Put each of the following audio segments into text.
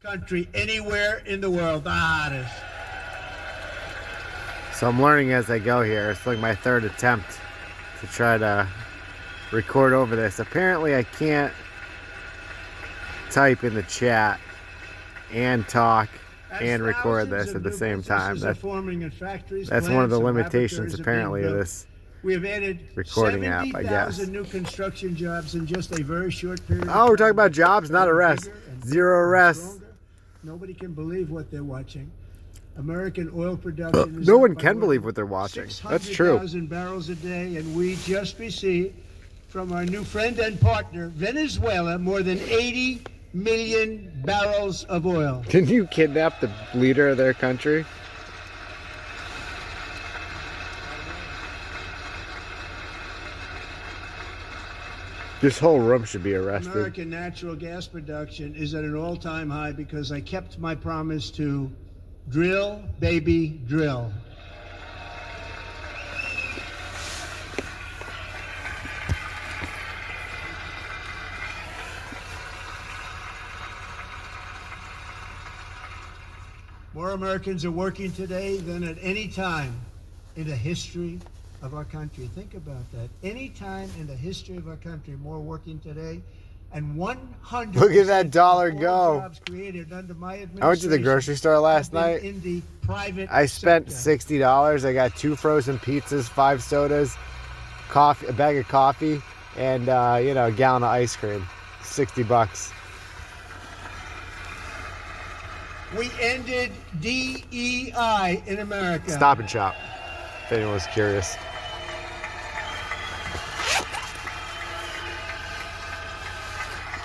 country anywhere in the world, the hottest. So I'm learning as I go here. It's like my third attempt to try to record over this. Apparently I can't type in the chat and talk and record this at the same time. That's one of the limitations apparently of this we have added recording app, I guess. 70,000 new construction jobs in just a very short period. Oh, we're talking about jobs, not arrests. Zero arrests. Nobody can believe what they're watching. American oil production is no one can believe what they're watching. That's true. 600,000 barrels a day, and we just received from our new friend and partner, Venezuela, more than 80 million barrels of oil. Didn't you kidnap the leader of their country? This whole room should be arrested. American natural gas production is at an all-time high because I kept my promise to drill, baby, drill. More Americans are working today than at any time in the history of our country. Think about that. Any time in the history of our country, more working today. And 100 Look at that dollar go. jobs created under my administration. I went to the grocery store last night. In the private I spent sector. $60. I got 2 frozen pizzas, 5 sodas, coffee, a bag of coffee, and you know, a gallon of ice cream. $60. We ended DEI in America. Stop and Shop, if anyone was curious.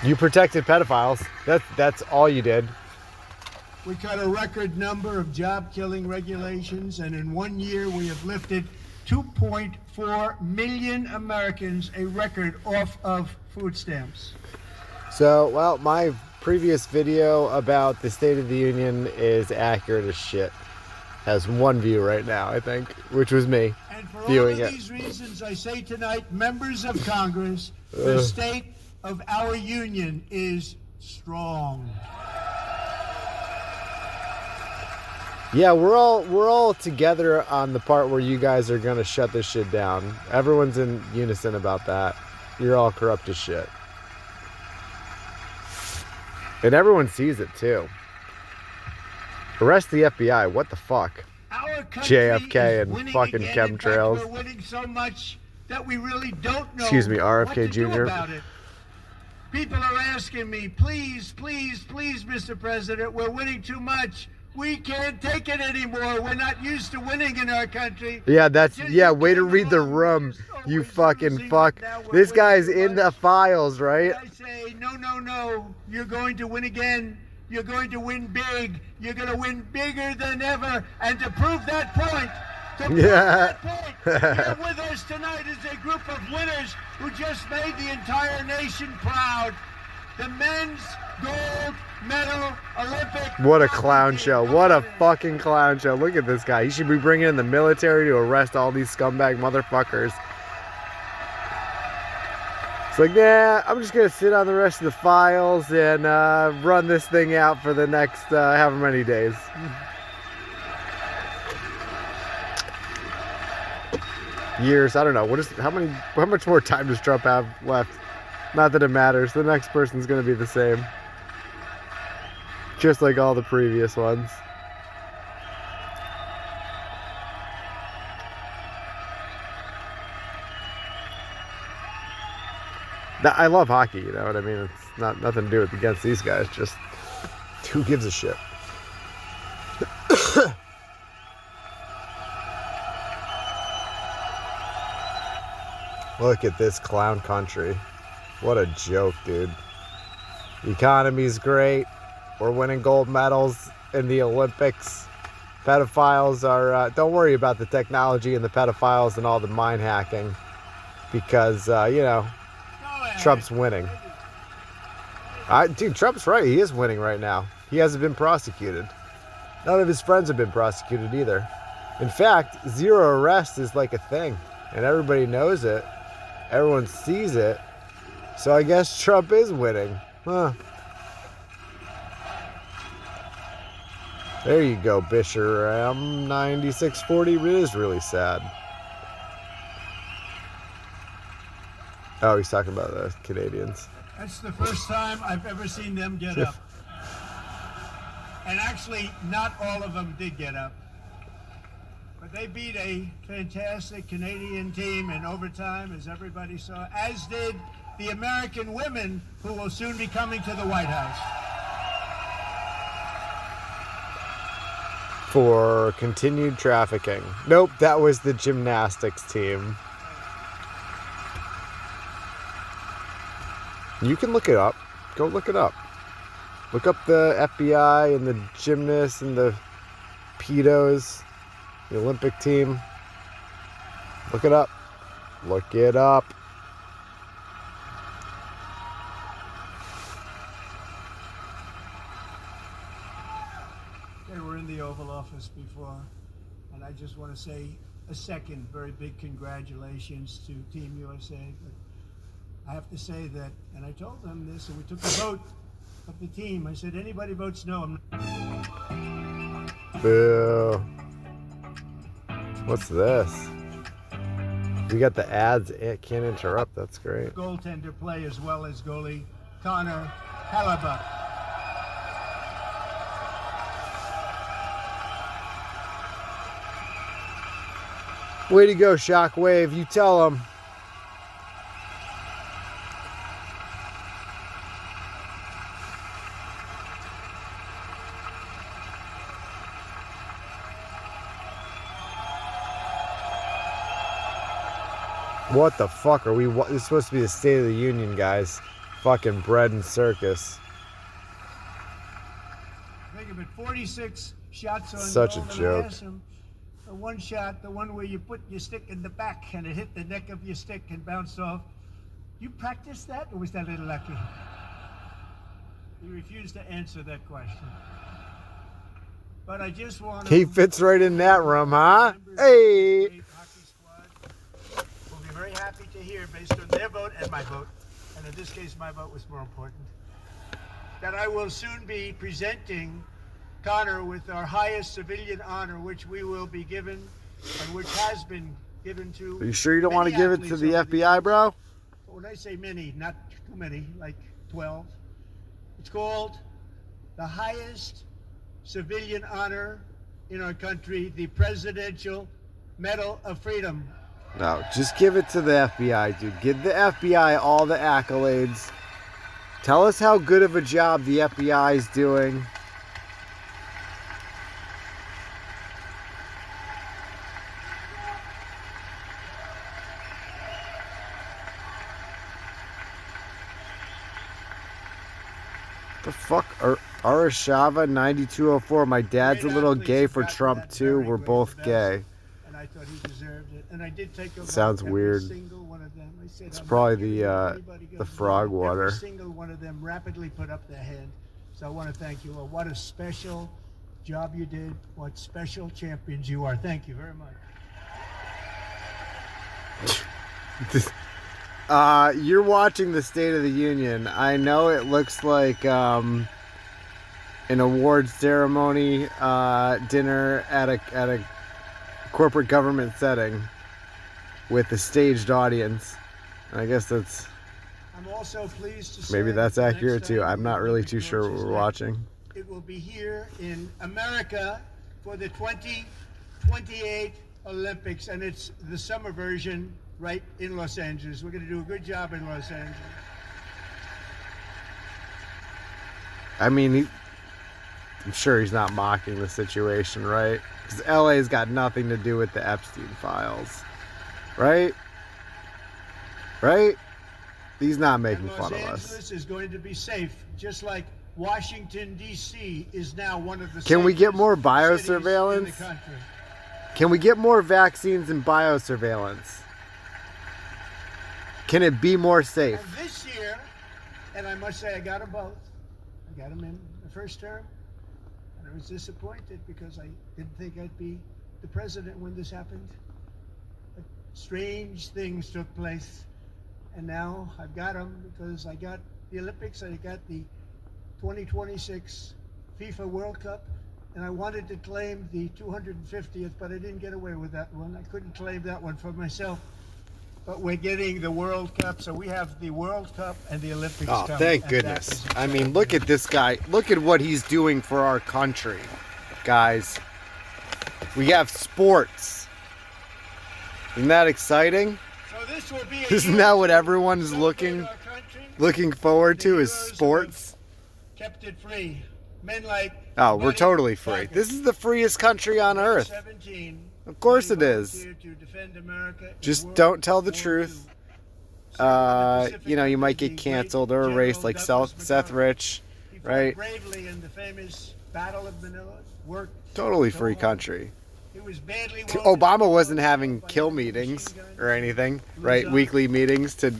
You protected pedophiles. That's all you did. We cut a record number of job-killing regulations, and in 1 year we have lifted 2.4 million Americans, a record, off of food stamps. So, well, my previous video about the State of the Union is accurate as shit. Has 1 view right now, I think, which was me And for viewing all of it. these reasons, I say tonight, members of Congress, the state of our union is strong. Yeah, we're all together on the part where you guys are gonna shut this shit down. Everyone's in unison about that. You're all corrupt as shit. And everyone sees it too. Arrest the FBI, what the fuck? Our country JFK is and winning fucking again. In fact, chemtrails. we're winning so much that we really don't know Excuse me, RFK what to do Jr. about it. People are asking me, please, please, please, Mr. President, we're winning too much. We can't take it anymore. We're not used to winning in our country. Yeah, way to read the room, you fucking fuck. This guy's in the files, right? I say, no, no, no. You're going to win again. You're going to win big. You're going to win bigger than ever. And to prove that point, here with us tonight is a group of winners who just made the entire nation proud. The men's gold medal Olympic. What a clown show. What a fucking clown show. Look at this guy. He should be bringing in the military to arrest all these scumbag motherfuckers. It's like, nah, I'm just going to sit on the rest of the files and run this thing out for the next however many days. Years, I don't know. How much more time does Trump have left? Not that it matters. The next person's going to be the same. Just like all the previous ones. I love hockey, you know what I mean? It's nothing to do with against these guys, just who gives a shit? Look at this clown country. What a joke, dude. The economy's great. We're winning gold medals in the Olympics. Pedophiles are, don't worry about the technology and the pedophiles and all the mind hacking. Because, you know, Trump's winning. Dude, Trump's right. He is winning right now. He hasn't been prosecuted. None of his friends have been prosecuted either. In fact, zero arrest is like a thing. And everybody knows it. Everyone sees it. So I guess Trump is winning. Huh. There you go, Bisharam. 9640 is really sad. Oh, he's talking about the Canadians. That's the first time I've ever seen them get up. And actually, not all of them did get up. But they beat a fantastic Canadian team in overtime, as everybody saw, as did the American women who will soon be coming to the White House. For continued trafficking. Nope, that was the gymnastics team. You can look it up. Go look it up. Look up the FBI and the gymnasts and the pedos, the Olympic team. Look it up. Look it up. They were in the Oval Office before, and I just want to say a second very big congratulations to Team USA. But I have to say that, and I told them this, and we took a vote of the team. I said, anybody votes no, I'm not. Boo. What's this? We got the ads. It can't interrupt. That's great. Goaltender play as well as goalie Connor Hellebuck. Way to go, Shockwave. You tell them. What the fuck are we? This is supposed to be the State of the Union, guys. Fucking bread and circus. Think of it, 46 shots on Such goal. a joke. The one shot, the one where you put your stick in the back and it hit the neck of your stick and bounced off. You practiced that, or was that a little lucky? You refused to answer that question. But I just want to... He fits right in that room, huh? Hey! We'll be very happy to hear, based on their vote and my vote, and in this case my vote was more important, that I will soon be presenting Connor with our highest civilian honor, which we will be given, and which has been given to... Are you sure you don't want to give it to the FBI, bro? When I say many, not too many, like 12. It's called the highest civilian honor in our country, the Presidential Medal of Freedom. No, just give it to the FBI, dude. Give the FBI all the accolades. Tell us how good of a job the FBI is doing. The fuck? Arashava 9204. My dad's a little gay for Trump too. We're both gay. And I thought he deserved it. And I did take a Sounds weird. Single one of them. I said, it's probably the frog water. Every single one of them rapidly put up their hand. So I want to thank you all. What a special job you did. What special champions you are. Thank you very much. You're watching the State of the Union. I know it looks like an awards ceremony dinner at a corporate government setting with a staged audience. I guess that's... I'm also pleased to say maybe that's accurate too. I'm not really too sure what we're watching. It will be here in America for the 2028 Olympics, and it's the summer version right in Los Angeles. We're going to do a good job in Los Angeles. I mean, I'm sure he's not mocking the situation, right? Because LA's got nothing to do with the Epstein files, right? Right? He's not making fun of us. Los Angeles is going to be safe, just like Washington, D.C. is now one of the Can we get more cities in biosurveillance? the country. Can we get more vaccines and biosurveillance? Can it be more safe? And this year, and I must say I got them both. I got them in the first term, and I was disappointed because I didn't think I'd be the president when this happened. But strange things took place, and now I've got them because I got the Olympics, I got the 2026 FIFA World Cup, and I wanted to claim the 250th, but I didn't get away with that one. I couldn't claim that one for myself. But we're getting the World Cup, so we have the World Cup and the Olympics Oh, coming, thank and goodness. that is I mean, look at this guy. Look at what he's doing for our country, guys. We have sports. Isn't that exciting? So this will be Isn't that what everyone's looking forward to is sports? Kept it free. Men like Oh, we're totally free. This is the freest country on earth. 17, Of course it is. to defend America. Just don't tell the truth. You know, you might get canceled or erased like Seth Rich, right? Bravely in the famous Battle of Manila. Totally free country. It was badly Obama wasn't having kill meetings or anything, right? Weekly meetings to,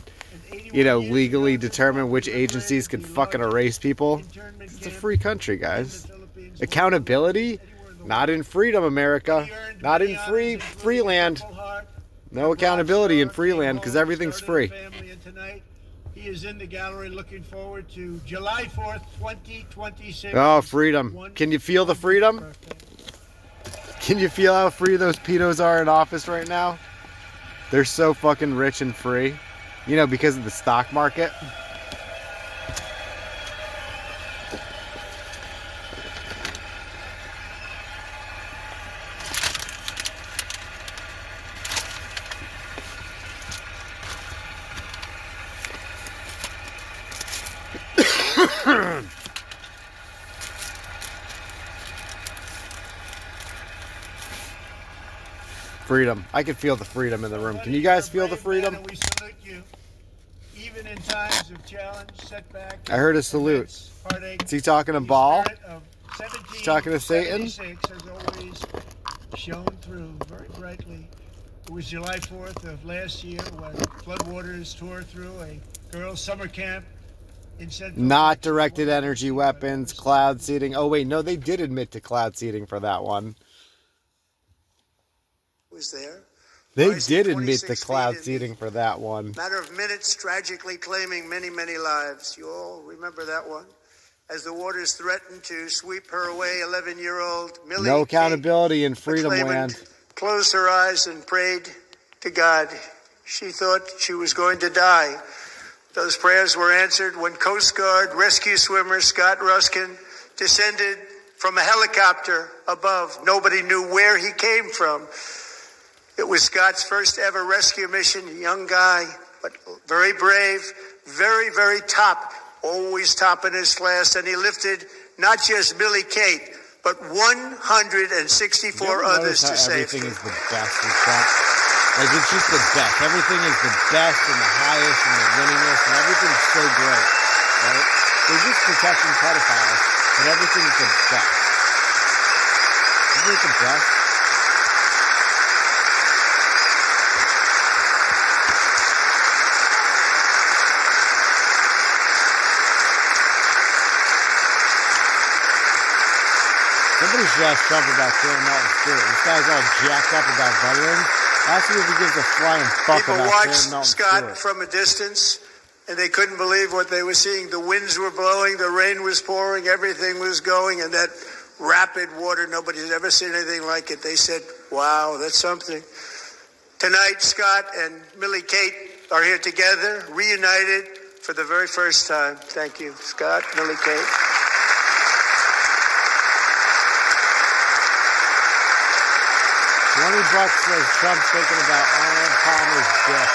you know, legally determine which agencies could fucking erase people. It's a free country, guys. Accountability? Not in freedom, America. Not in free land. No accountability in free land because everything's free. He is in the gallery looking forward to July 4th, 2026. Oh, freedom. Can you feel the freedom? Can you feel how free those pedos are in office right now? They're so fucking rich and free. You know, because of the stock market. Freedom. I can feel the freedom in the room. Can you guys feel the freedom? We salute you, even in times of challenge, setback. I heard a salute. Is he talking to Baal? Is he talking to Satan? Has always shone through very brightly. It was July 4th of last year when floodwaters tore through a girls' summer camp in Central. Not directed energy weapons, cloud seeding. Oh wait, no, they did admit to cloud seeding for that one. Was there. They did admit to cloud seeding for that one. Matter of minutes, tragically claiming many, many lives. You all remember that one? As the waters threatened to sweep her away, 11-year-old Millie. No accountability in Kate, freedom land. Closed her eyes and prayed to God. She thought she was going to die. Those prayers were answered when Coast Guard rescue swimmer Scott Ruskin descended from a helicopter above. Nobody knew where he came from. It was Scott's first ever rescue mission, a young guy, but very brave, very, very top, always top in his class. And he lifted not just Millie Kate, but 164 others to safety. Everything is the best in Trump. Like, it's just the best. Everything is the best and the highest and the winningest, and everything's so great, right? They're just protecting pedophiles, but everything's the best. Isn't it the best? Somebody should ask Trump about killing Martin Stewart. This guy's all jacked up about veterans. Ask him if he gives a flying fuck People about watched killing Martin Scott Stewart. from a distance, and they couldn't believe what they were seeing. The winds were blowing, the rain was pouring, everything was going, and that rapid water, nobody's ever seen anything like it. They said, wow, that's something. Tonight, Scott and Millie Kate are here together, reunited for the very first time. Thank you, Scott, Millie Kate. $20 says Trump's thinking about Arnold Palmer's dick.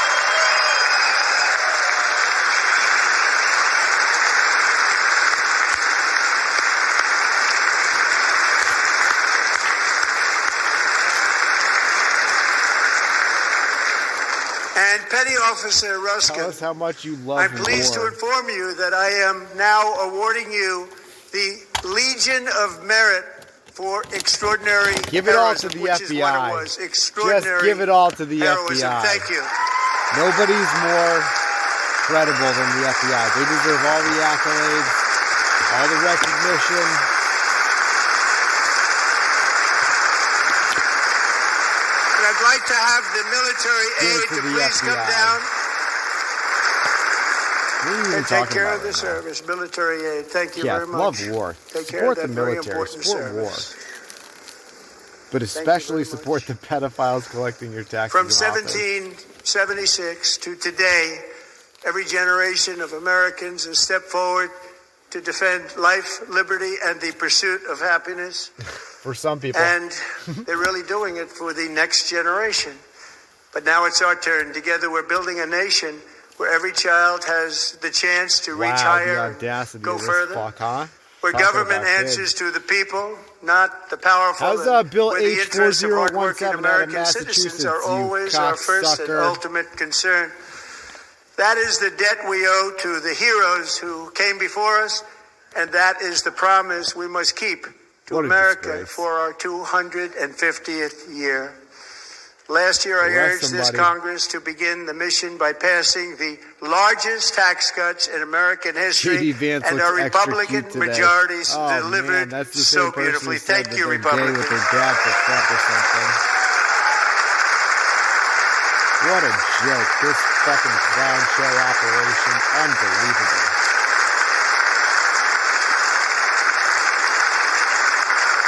And Petty Officer Ruskin, Tell us how much you love I'm pleased to war. inform you that I am now awarding you the Legion of Merit for extraordinary Give it all to heroism, the which is what FBI. it was. Extraordinary Just give it all to the heroism. FBI. Thank you. Nobody's more credible than the FBI. They deserve all the accolades, all the recognition. And I'd like to have the military Give it aid to to the please come FBI. down. We are you even and take talking care about of the right now? service, military aid. Thank you Yeah, very much. love war. Take care Support of the that very military. important Support war. service. But especially very support much. the pedophiles collecting your taxes. From in office. 1776 to today, every generation of Americans has stepped forward to defend life, liberty, and the pursuit of happiness. For some people. And they're really doing it for the next generation. But now it's our turn. Together we're building a nation where every child has the chance to reach higher, the audacity go of this further. fuck, huh? Where Talking government about answers kids. to the people, not the powerful. How's and Bill where the interests of hardworking H4017 out of American citizens Massachusetts, are you always our first and cocksucker? ultimate concern. That is the debt we owe to the heroes who came before us, and that is the promise we must keep to What a America disgrace. for our 250th year. Last year, I Arrest urged this somebody. Congress to begin the mission by passing the largest tax cuts in American history, J.D. Vance and looks our extra Republican cute today. majorities Oh, man, delivered that's the so same person beautifully. who said Thank that you, they're gay Republicans. with their dad for Trump or something. What a joke. This fucking clown show operation. Unbelievable.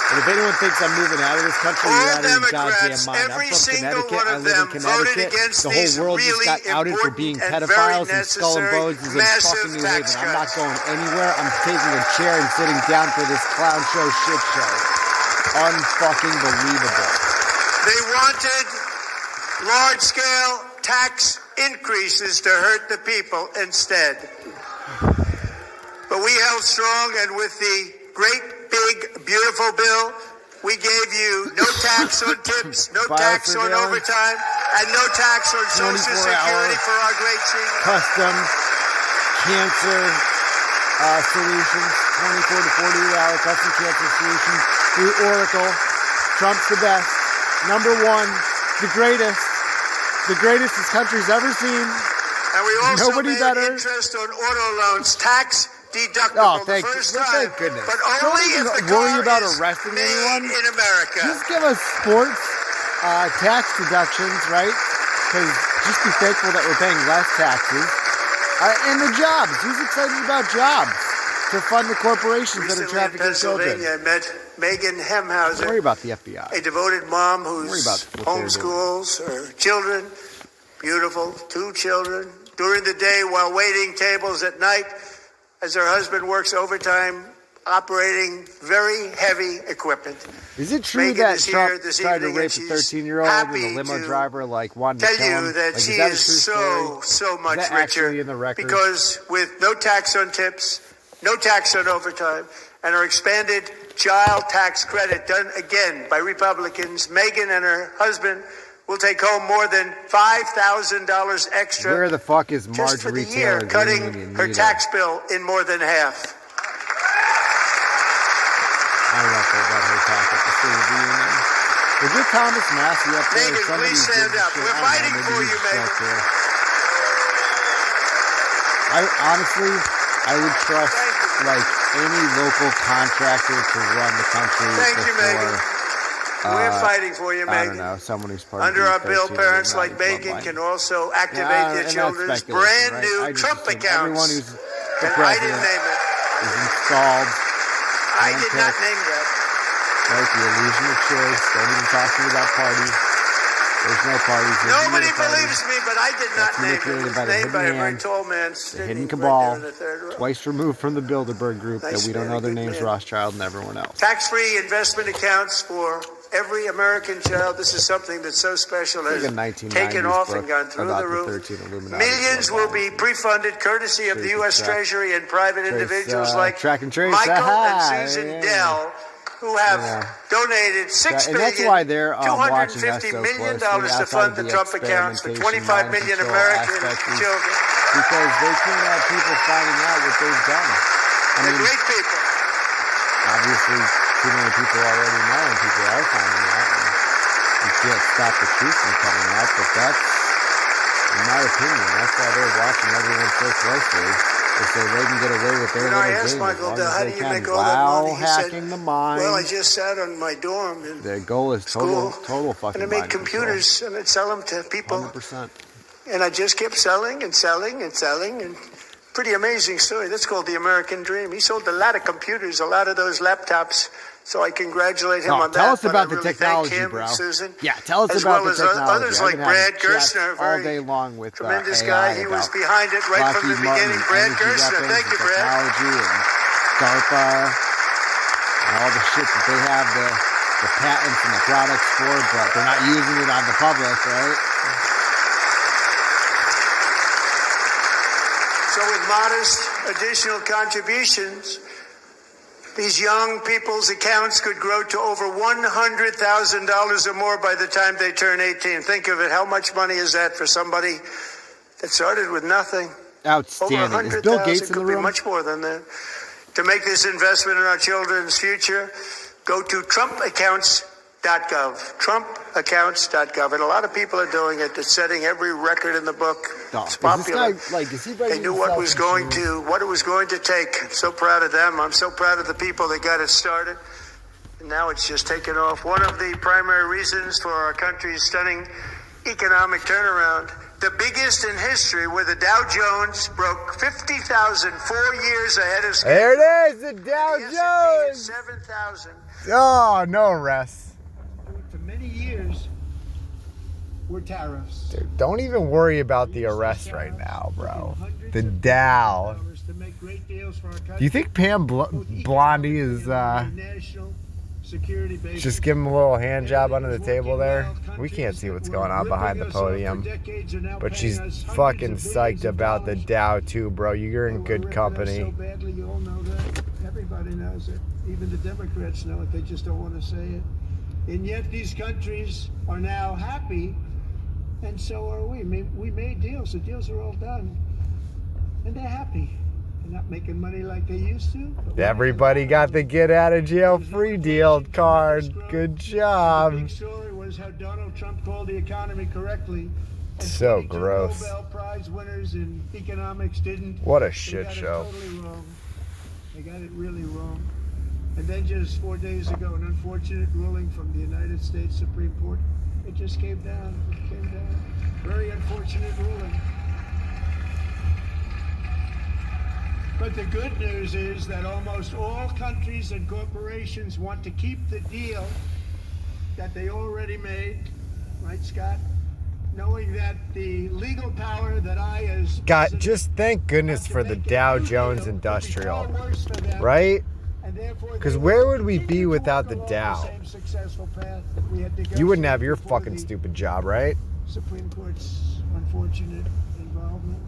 And if anyone thinks I'm moving out of this country, you're All out of your goddamn Democrats, mind. I'm every from single Connecticut. one I of live in them voted Connecticut. against The whole these world just really got outed for being important and pedophiles very and skull and necessary bones in massive fucking New tax Haven. I'm not cuts. going anywhere. I'm taking a chair and sitting down for this clown show shit show. Unfucking believable. They wanted large-scale tax increases to hurt the people instead. But we held strong, and with the great, big, beautiful bill, we gave you no tax on tips, no tax on Biosurveillance. overtime, and no tax on Social 24 Security hour for our great seniors. Custom cancer solutions, 24 to 48-hour custom cancer solutions through Oracle. Trump's the best. Number one, the greatest this country's ever seen. And we also Nobody made better. interest on auto loans tax deductible Oh, the first time, thank goodness. but Don't only even if the worry car about is arresting made anyone. in America. Just give us sports tax deductions, right? Because just be thankful that we're paying less taxes. And the jobs. Who's excited about jobs? To fund the corporations that are Recently in trafficking children. Pennsylvania, I met Megan Don't Hemhauser, worry about the FBI. a devoted mom Don't worry who's about what they're homeschools her children, beautiful, 2 children, during the day while waiting tables at night as her husband works overtime operating very heavy equipment. Is it true Megan that is Trump here this tried to evening, rape and a she's 13-year-old and happy the limo to driver wanted to tell kill him? you that Like, she is that a is true story? so much that richer actually in the record? because with no tax on tips, no tax on overtime, and her expanded child tax credit done again by Republicans, Megan and her husband will take home more than $5,000 extra Where the fuck is just for the Marjorie year, Taylor cutting Greene and her Anita? tax bill in more than half. I don't know if they let her talk at the State of the Union. Is it Thomas Massey up there? Megan, Somebody please stand gives a up. shit. We're I don't know, fighting maybe for he's you, a Megan. shit, too. I would trust like any local contractor to run the country Thank you, before, Megan. We're fighting for you, I don't Megan. know, someone who's part Under of our the bill, 13 parents Illuminati like Megan bloodline. can also activate Yeah, their and that's children's speculation, brand right? new I just Trump assume everyone accounts. who's the And I president didn't name it. is installed. I did not handpicked, name that. Right, the illusion of choice. Don't even talk to me about parties. There's no parties. There's Nobody no parties. believes me, but I did not That's name it. It manipulated was by the named by a hidden very hand, tall man The sitting hidden right there cabal, in the third row. twice removed from the Bilderberg group Nice that we don't man, know a their good names, man. Rothschild and everyone else. Tax-free investment accounts for every American child. This is something that's so special. It's Has like a 1990s taken off and book gone through about the roof. 13 Illuminati Millions will be bloodlines. pre-funded courtesy of So the you can U.S. track- Treasury and private trace, individuals like track and trace. Michael Aha, and Susan yeah. Dell, who have Yeah. donated $6 And that's why they're watching us $250 so million closely to outside fund of the the Trump accounts for experimentation, 25 million mind control American aspect is- children. Because they can't have people finding out what they've done. I They're mean, great people. obviously, too many people already know and people are finding out. And you can't stop the truth from coming out, but that's, in my opinion, that's why they're watching everyone so closely. Is so they can get away with their You know, I little asked game Michael, as long how as do they you can, make all that while money? He said, hacking the mind. well, I just sat on my dorm and Their goal is total fucking and I made mind computers and I'd sell them to people. control. 100%. And I just kept selling and selling and selling. And pretty amazing story. That's called the American Dream. He sold a lot of computers, a lot of those laptops. So I congratulate him on that. Tell us but about I the really technology, thank him bro. and Susan, Yeah, tell us as about well the as technology. others like Brad Gerstner. All day long with tremendous AI guy. He was behind it right from the beginning. Brad Gerstner. Thank you, Brad. Technology and DARPA and all the shit that they have the patents and the products for, but they're not using it on the public, right? So with modest additional contributions, these young people's accounts could grow to over $100,000 or more by the time they turn 18. Think of it. How much money is that for somebody that started with nothing? Outstanding. Over Is Bill Gates in could the be room? much more than that. To make this investment in our children's future, go to TrumpAccounts.gov. TrumpAccounts.gov. And a lot of people are doing it. They're setting every record in the book. It's popular. Is this guy, is he ready They knew what it was going to take. I'm so proud of them. I'm so proud of the people that got it started. And now it's just taken off. One of the primary reasons for our country's stunning economic turnaround, the biggest in history, where the Dow Jones broke 50,000 4 years ahead of schedule. There it is, the Dow The S&P hit Jones. 7,000. Oh, no rest. For many years, were tariffs. Dude, don't even worry about the arrest right now, bro. The Dow. Do you think Pam Blondie is just give him a little hand job under the table there? We can't see what's going on behind the podium, but she's fucking psyched about the Dow too, bro. You're in good company. So badly, you all know that. Everybody knows it. Even the Democrats know it. They just don't want to say it. And yet these countries are now happy, and so are we. We made deals. The deals are all done, and they're happy. They're not making money like they used to. Everybody got the get out of jail free deal card. Good job. The big story was how Donald Trump called the economy correctly. And So 22 gross. Nobel Prize winners in economics didn't. What a They shit got it show. totally wrong. They got it really wrong. And then just 4 days ago, an unfortunate ruling from the United States Supreme Court. It just came down. It came down. Very unfortunate ruling. But the good news is that almost all countries and corporations want to keep the deal that they already made, right, Scott? Knowing that the legal power that I, as God, just thank goodness for the Dow Jones Industrial, right? Because where would we be without the Dow? You wouldn't have your fucking stupid job, right? Supreme Court's unfortunate involvement.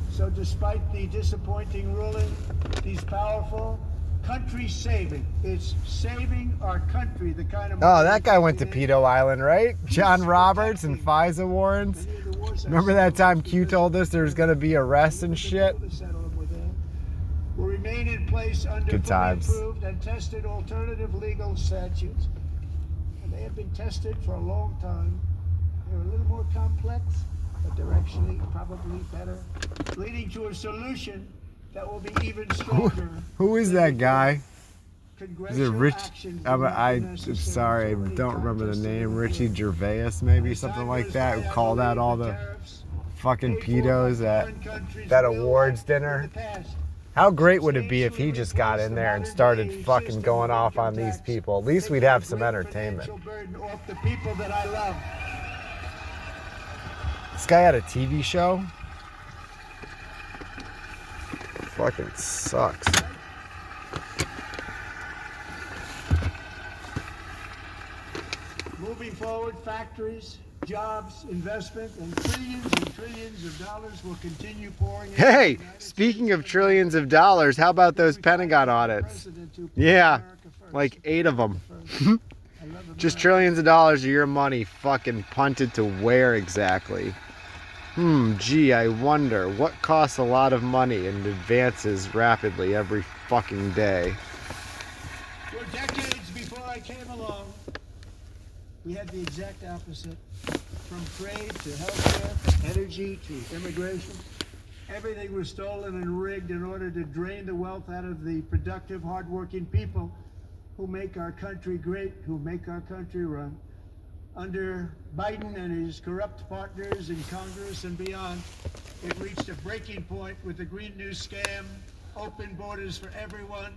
So despite the disappointing ruling, these powerful country saving. It's saving our country, the kind of... Oh, that guy went to Pedo Island, right? John Roberts and FISA warrants. Remember that time Q told us there was going to be arrests and shit? Will remain in place under Good times. fully approved and tested alternative legal statutes. And they have been tested for a long time. They're a little more complex, but they're actually probably better, leading to a solution that will be even stronger. Who is that guy? Is it Rich? I'm I'm sorry, I don't remember the name. Richie Gervais, maybe something like that, who called out all the fucking pedos at that awards dinner. How great would it be if he just got in there and started fucking going off on these people? At least we'd have some entertainment. This guy had a TV show? Fucking sucks. Moving forward, factories, jobs, investment, and trillions of dollars will continue pouring in. Hey, speaking of trillions of dollars, how about those Pentagon audits? Yeah, like 8 of them. Just trillions of dollars of your money fucking punted to where exactly? Gee, I wonder what costs a lot of money and advances rapidly every fucking day. For decades before I came along, we had the exact opposite. From trade to healthcare, energy to immigration, everything was stolen and rigged in order to drain the wealth out of the productive, hardworking people who make our country great, who make our country run. Under Biden and his corrupt partners in Congress and beyond, It reached a breaking point with the Green New Scam, open borders for everyone.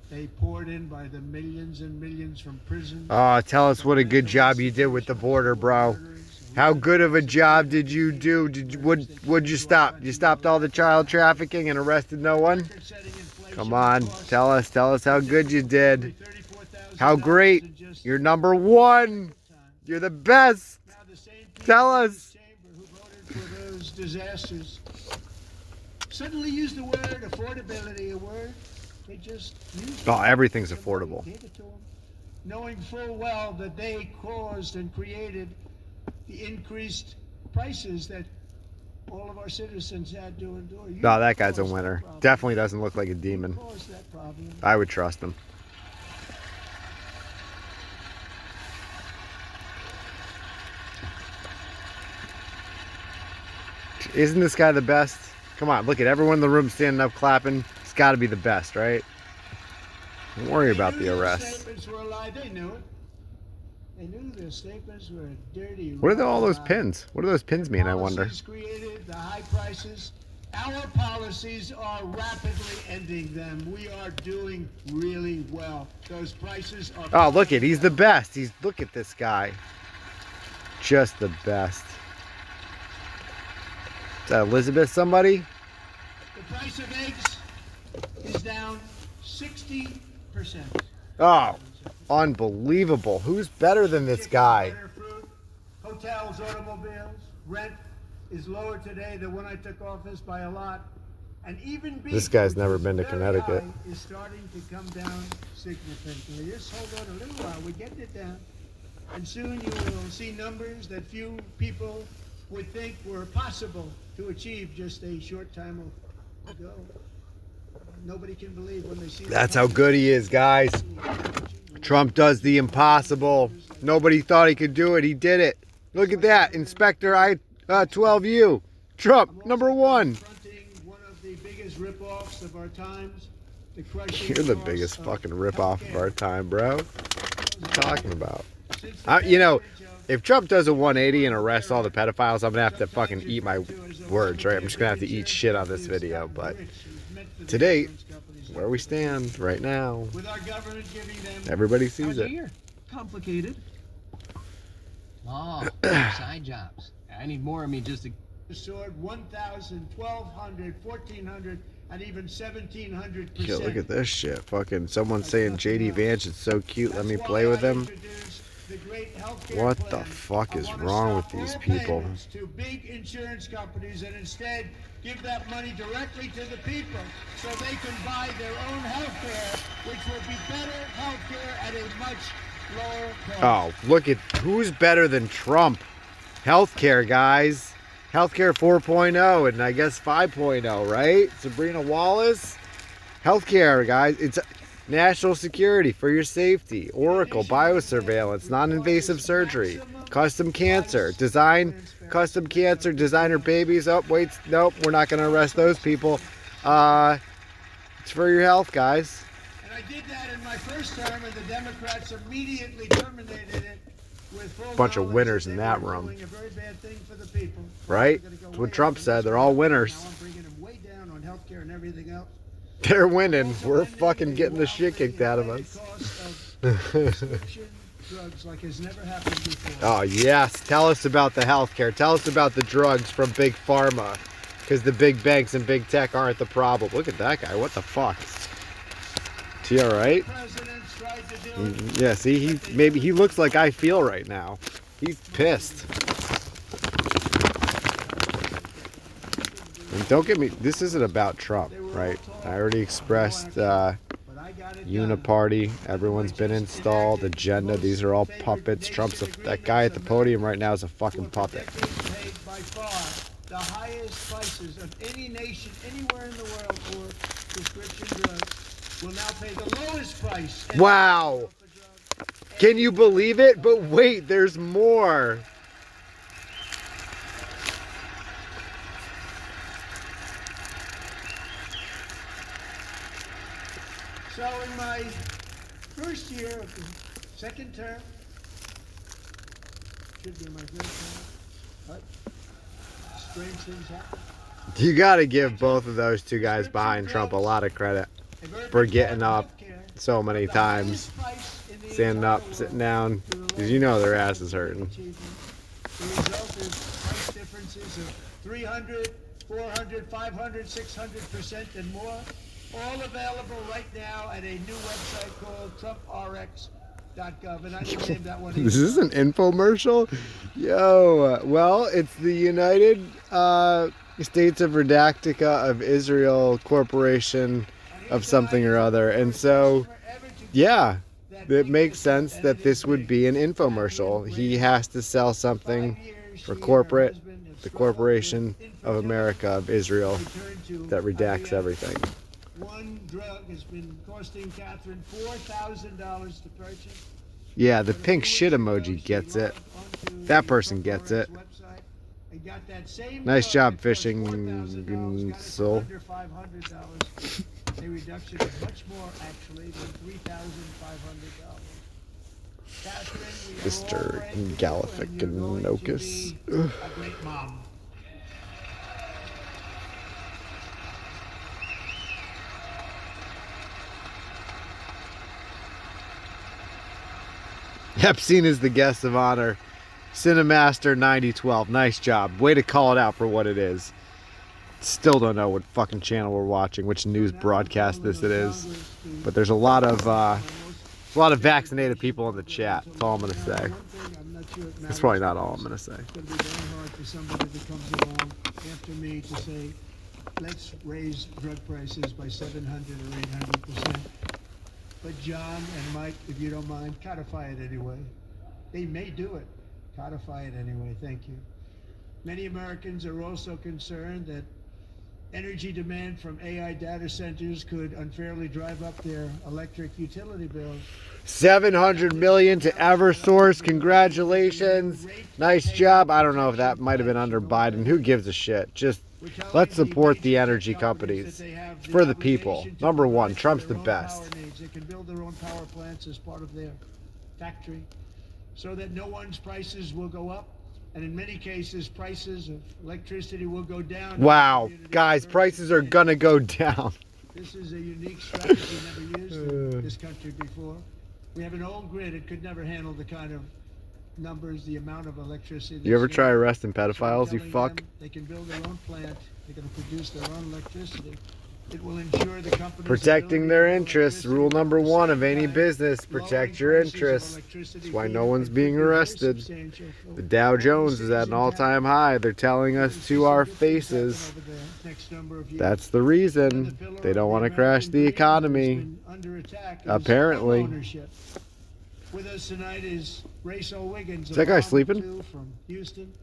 They poured in by the millions and millions from prison. Oh, tell us what a good job you did with the border, bro. How good of a job did you do? Would you stop? You stopped all the child trafficking and arrested no one? Come on, tell us how good you did. How great. You're number one. You're the best. Tell us. Who voted for those disasters suddenly used the word affordability, a word they just used. Oh, everything's affordable. Gave it to them, knowing full well that they caused and created the increased prices that all of our citizens had to endure. No, that guy's a winner. Definitely doesn't look like a demon. Caused that problem. I would trust him. Isn't this guy the best? Come on, look at everyone in the room standing up clapping. He's got to be the best, right? Don't worry about the arrest. Statements were a lie. They knew it. They knew their statements were a dirty. What are all those pins? What do those pins mean, I wonder? Policies created the high prices. Our policies are rapidly ending them. We are doing really well. Those prices are. Oh, look at, he's the best. Look at this guy. Just the best. Is that Elizabeth somebody? The price of eggs is down 60%. Oh, unbelievable. Who's better than this guy? Fruit, hotels, automobiles, rent is lower today than when I took office by a lot. And even beef, This guy's which never is been to very Connecticut. high, is starting to come down significantly. Just hold on a little while. We're getting it down. And soon you will see numbers that few people would think were possible to achieve just a short time ago. Nobody can believe when they see. That's how good he is, guys. Trump does the impossible. Nobody thought he could do it. He did it. Look at that. Inspector I-12U. Trump, number one. One of the biggest rip-offs of our times. You're the biggest fucking rip-off of our time, bro. What are you talking about? You know, if Trump does a 180 and arrests all the pedophiles, I'm going to have to fucking eat my words, right? I'm just going to have to eat shit on this video. But to date, where we stand right now, everybody sees it. Complicated. Oh, side jobs. I need more of me just to... Soared 1,000, 1,200, 1,400, and even 1,700%. Yeah, look at this shit. Fucking someone saying J.D. Vance is so cute. Let me play with him. What the fuck is wrong with these people? To big insurance companies and instead give that money directly to the people so they can buy their own health care, which will be better health care at a much lower price. Oh, look at who's better than Trump. Healthcare, guys. Healthcare 4.0 and I guess 5.0, right? Sabrina Wallace. Healthcare, guys. It's national security for your safety. Oracle, biosurveillance, non-invasive surgery, custom cancer, custom cancer, designer babies. Oh, wait, nope, we're not going to arrest those people. It's for your health, guys. And I did that in my first term, and the Democrats immediately terminated it. Bunch of winners in that room. A very bad thing for the people. Right? That's what Trump said. They're all winners. Now I'm bringing them way down on healthcare and everything else. They're winning. We're fucking getting the shit kicked out of us. Drugs like has never happened before. Oh, yes. Tell us about the healthcare. Tell us about the drugs from Big Pharma. Because the big banks and big tech aren't the problem. Look at that guy. What the fuck? Is he alright? Yeah, see, he looks like I feel right now. He's pissed. And don't get me, this isn't about Trump, right? I already expressed Uniparty. Everyone's been installed. Agenda. These are all puppets. That guy at the podium right now is a fucking puppet. By far the highest prices of any nation anywhere in the world for prescription drugs. Will now pay the lowest price. Wow. Can you believe it? But wait, there's more. So in my first year of the second term, should be my third term, but strange things happen. You got to give both of those two guys behind Trump a lot of credit for getting up so many times, standing up, sitting down, because you know their ass is hurting. The result is price differences of 300, 400, 500, 600% and more. All available right now at a new website called TrumpRx.gov. And I didn't name that one either. Is this an infomercial? Yo, well, it's the United States of Redactica of Israel Corporation of something or other. And so, yeah, it makes sense that this would be an infomercial. He has to sell something for the Corporation of America of Israel that redacts everything. One drug has been costing Catherine $4,000 to purchase. Yeah, the pink shit emoji gets it. That person gets it. Nice job fishing, Soul. A reduction of much more actually than $3,500. Mr. Galifianakis. A great mom. Epstein is the guest of honor. Cinemaster 9012. Nice job. Way to call it out for what it is. Still don't know what fucking channel we're watching, which news broadcast this it is. But there's a lot of vaccinated people in the chat. That's all I'm gonna say. That's probably not all I'm gonna say. It's going to be very hard for somebody that comes along after me to say, let's raise drug prices by 700 or 800%. But John and Mike, if you don't mind, codify it anyway. They may do it. Codify it anyway. Thank you. Many Americans are also concerned that energy demand from AI data centers could unfairly drive up their electric utility bills. 700 million to Eversource. Congratulations. Nice job. I don't know if that might have been under Biden. Who gives a shit? Just let's support the energy companies. It's for the people. Number one, Trump's the best. They can build their own power plants as part of their factory so that no one's prices will go up. And in many cases, prices of electricity will go down. Wow, guys, prices are gonna go down. This is a unique strategy never used in this country before. We have an old grid. It could never handle the kind of numbers, the amount of electricity. You ever try arresting pedophiles, you fuck? They can build their own plant. They're going to produce their own electricity. It will ensure the companies Protecting their interests. Rule number one of any business, protect your interests. That's why no one's being arrested. The Dow Jones is at an all-time high. They're telling us to our faces. That's the reason. They don't want to crash the economy. Apparently. With us tonight is Rachel Wiggins. Is that guy sleeping? From Houston.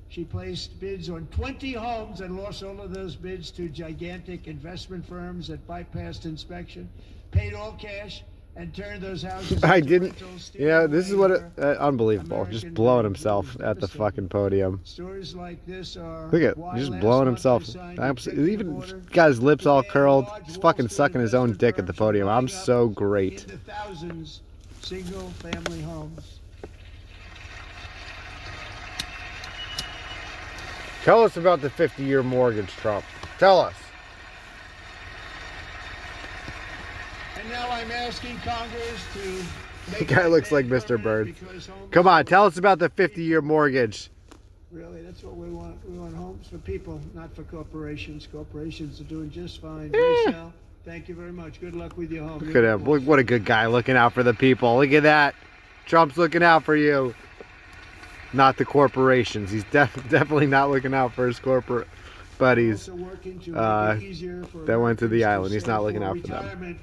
She placed bids on 20 homes and lost all of those bids to gigantic investment firms that bypassed inspection, paid all cash, and turned those houses I into didn't. rentals, You know, this is what unbelievable. Just blowing himself at the fucking podium. Stories like this are Look at just blowing himself. Even got his lips all curled. Just fucking sucking his own dick at the podium. I'm so great. into thousands single-family homes. Tell us about the 50-year mortgage, Trump. Tell us. And now I'm asking Congress to... The guy looks like Mr. Burns. Come on, tell us about the 50-year mortgage. Really, that's what we want. We want homes for people, not for corporations. Corporations are doing just fine. Rachel, thank you very much. Good luck with your home. Look at him. Look, what a good guy looking out for the people. Look at that. Trump's looking out for you. Not the corporations. He's definitely not looking out for his corporate buddies that went to the island. He's not looking out for them.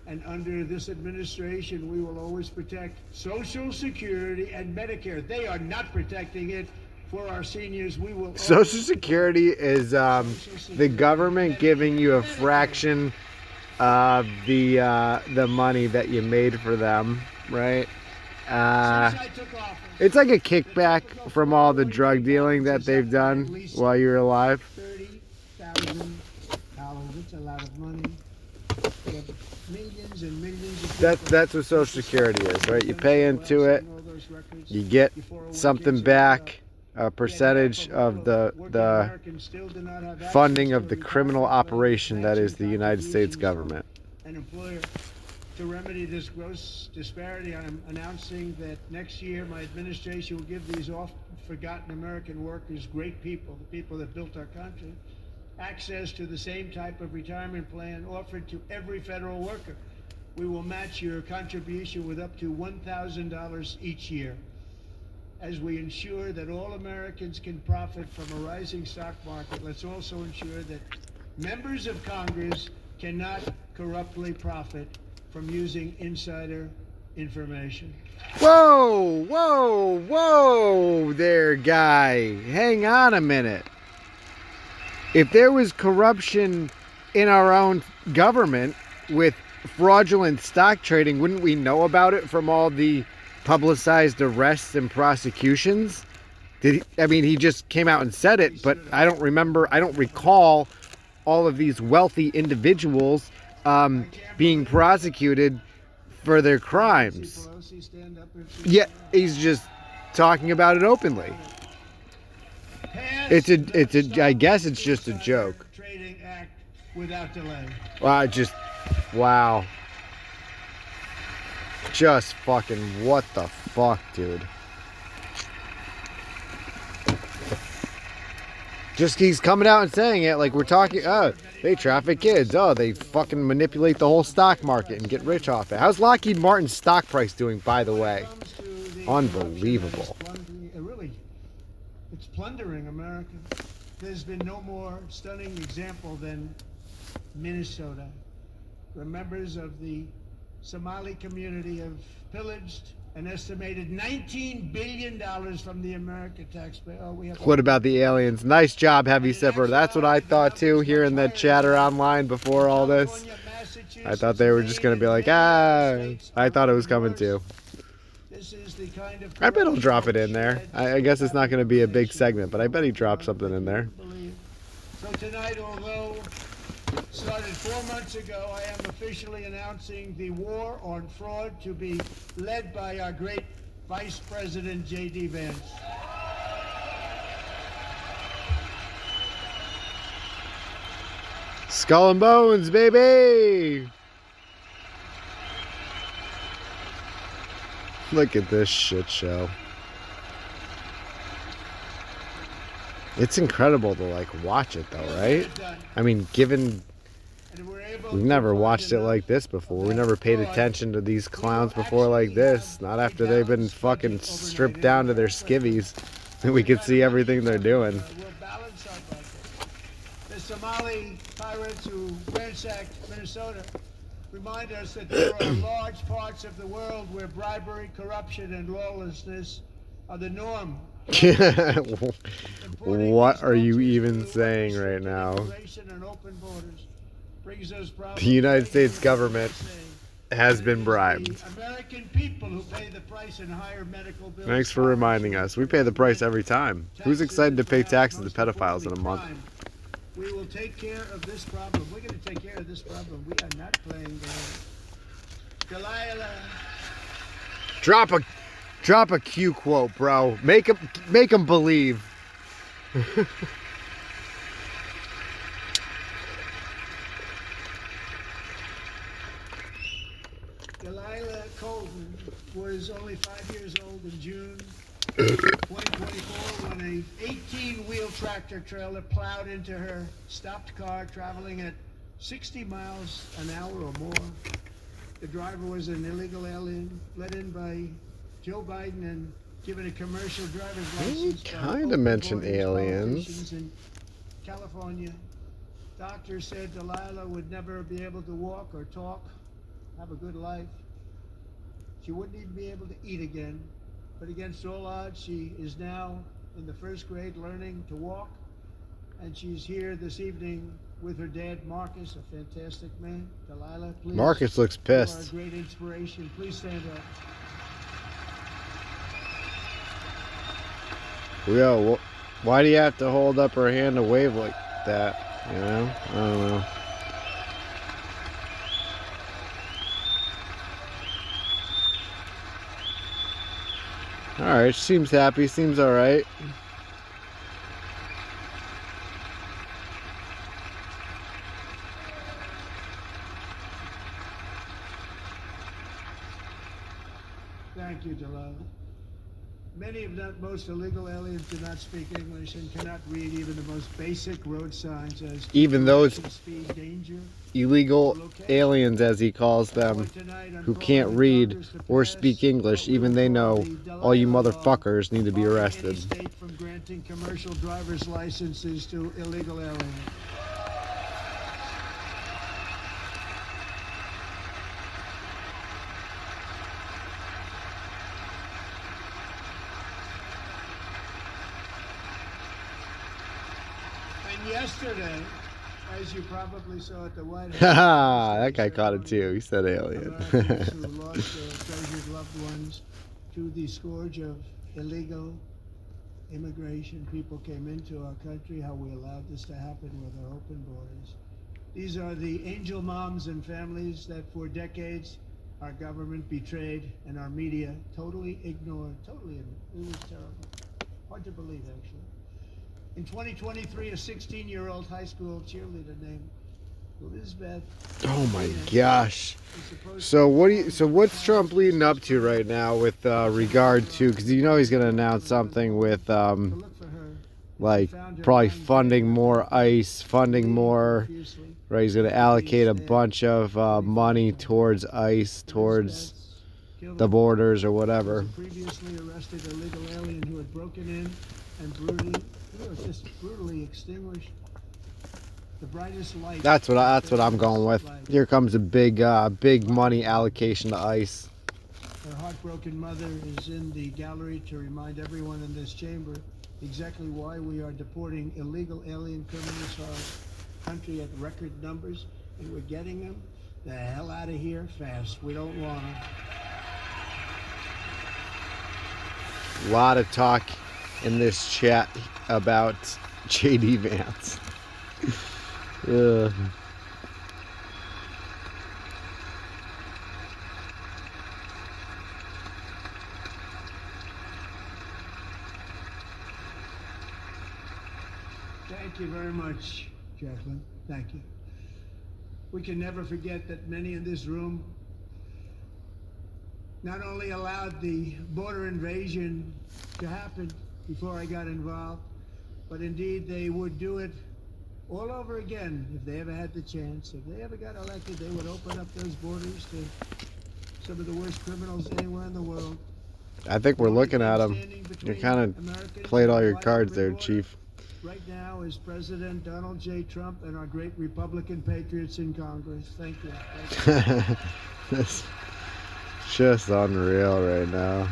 And under this administration, we will always protect Social Security and Medicare. They are not protecting it for our seniors. We will. Social Security is the government giving you a fraction of the money that you made for them, right? It's like a kickback from all the drug dealing that they've done while you were alive. $30,000. It's a lot of money. Millions and millions of That's what Social Security is, right? You pay into it, you get something back, a percentage of the Americans still do not have funding access of to the a criminal retirement plan, operation that is the pension United States contributions government. from an employer. To remedy this gross disparity, I'm announcing that next year my administration will give these oft-forgotten American workers, great people, the people that built our country, access to the same type of retirement plan offered to every federal worker. We will match your contribution with up to $1,000 each year, as we ensure that all Americans can profit from a rising stock market. Let's also ensure that members of Congress cannot corruptly profit from using insider information. Whoa, whoa, whoa there, guy. Hang on a minute. If there was corruption in our own government with fraudulent stock trading, wouldn't we know about it from all the publicized arrests and prosecutions? He just came out and said it, but I don't recall all of these wealthy individuals being prosecuted for their crimes. Yeah, he's just talking about it openly. I guess it's just a joke. Trading Act without delay. Wow. Just fucking what the fuck, dude. Just he's coming out and saying it like we're talking, they traffic kids. They fucking manipulate the whole stock market and get rich off it. How's Lockheed Martin's stock price doing, by the way? Unbelievable. It's plundering America. There's been no more stunning example than Minnesota, where members of the Somali community have pillaged an estimated $19 billion from the American taxpayer. What about the aliens? Nice job, Heavy Sipper. That's what I thought too, hearing that chatter online before all this. I thought they were just going to be like, I thought it was coming too. I bet he'll drop it in there. I guess it's not going to be a big segment, but I bet he dropped something in there. So tonight, although it started 4 months ago, I am officially announcing the war on fraud to be led by our great Vice President J.D. Vance. Skull and Bones, baby! Look at this shit show. It's incredible to watch it though, right? I mean, given we've never watched it like this before. We never paid attention to these clowns before like this. Not after they've been fucking stripped down to their skivvies and we can see everything they're doing. The Somali pirates who ransacked Minnesota remind us that there are large parts of the world where bribery, corruption, and lawlessness are the norm. What are you even saying right now? The United States government has been bribed. Thanks for reminding us. We pay the price every time. Who's excited to pay taxes to pedophiles in a month? We will take care of this problem. We're going to take care of this problem. We are not playing games. Delilah. Drop a Q quote, bro. Make him believe. Delilah Colton was only 5 years old in June 2024 when an 18-wheel tractor trailer plowed into her stopped car traveling at 60 miles an hour or more. The driver was an illegal alien let in by Joe Biden and given a commercial driver's license. He kind of mentioned aliens. In California, doctors said Delilah would never be able to walk or talk, have a good life. She wouldn't even be able to eat again. But against all odds, she is now in the first grade learning to walk. And she's here this evening with her dad, Marcus, a fantastic man. Delilah, please. Marcus looks pissed. You are a great inspiration. Please stand up. Yo, why do you have to hold up her hand to wave like that? You know? I don't know. Alright, seems happy, seems alright. Thank you, Delilah. Many, if not most, illegal aliens do not speak English and cannot read even the most basic road signs as Even those direction, speed, danger, illegal location. aliens, as he calls them, Point tonight, I'm who calling can't on read Congress to or pass speak English, what even we'll they call know the all you Delilah Law, motherfuckers need to be barring arrested. any state from granting commercial driver's licenses to illegal aliens. And yesterday, as you probably saw at the White House, Haha, that guy caught it too. He said alien. Americans who lost their treasured loved ones to the scourge of illegal immigration. People came into our country, how we allowed this to happen with our open borders. These are the angel moms and families that for decades our government betrayed and our media totally ignored. It was terrible. Hard to believe, actually. In 2023, a 16-year-old high school cheerleader named Elizabeth. Oh my gosh. So what's Trump leading up to right now with regard to, because you know he's going to announce something with like probably funding more ICE, funding more, right? He's going to allocate a bunch of money towards ICE, towards the borders or whatever. Previously arrested illegal alien who had broken in and brutally extinguished the brightest light. That's what I'm going with. Here comes a big money allocation to ICE. Her heartbroken mother is in the gallery to remind everyone in this chamber exactly why we are deporting illegal alien criminals to our country at record numbers, and we're getting them the hell out of here fast. We don't want them. A lot of talk in this chat about JD Vance. Yeah. Thank you very much, Jacqueline. Thank you. We can never forget that many in this room not only allowed the border invasion to happen before I got involved, but indeed they would do it all over again if they ever had the chance. If they ever got elected, they would open up those borders to some of the worst criminals anywhere in the world. I think we're looking at them. You kind of played all your cards there, Chief. Right now is President Donald J. Trump and our great Republican patriots in Congress. Thank you. Thank you. It's just unreal right now.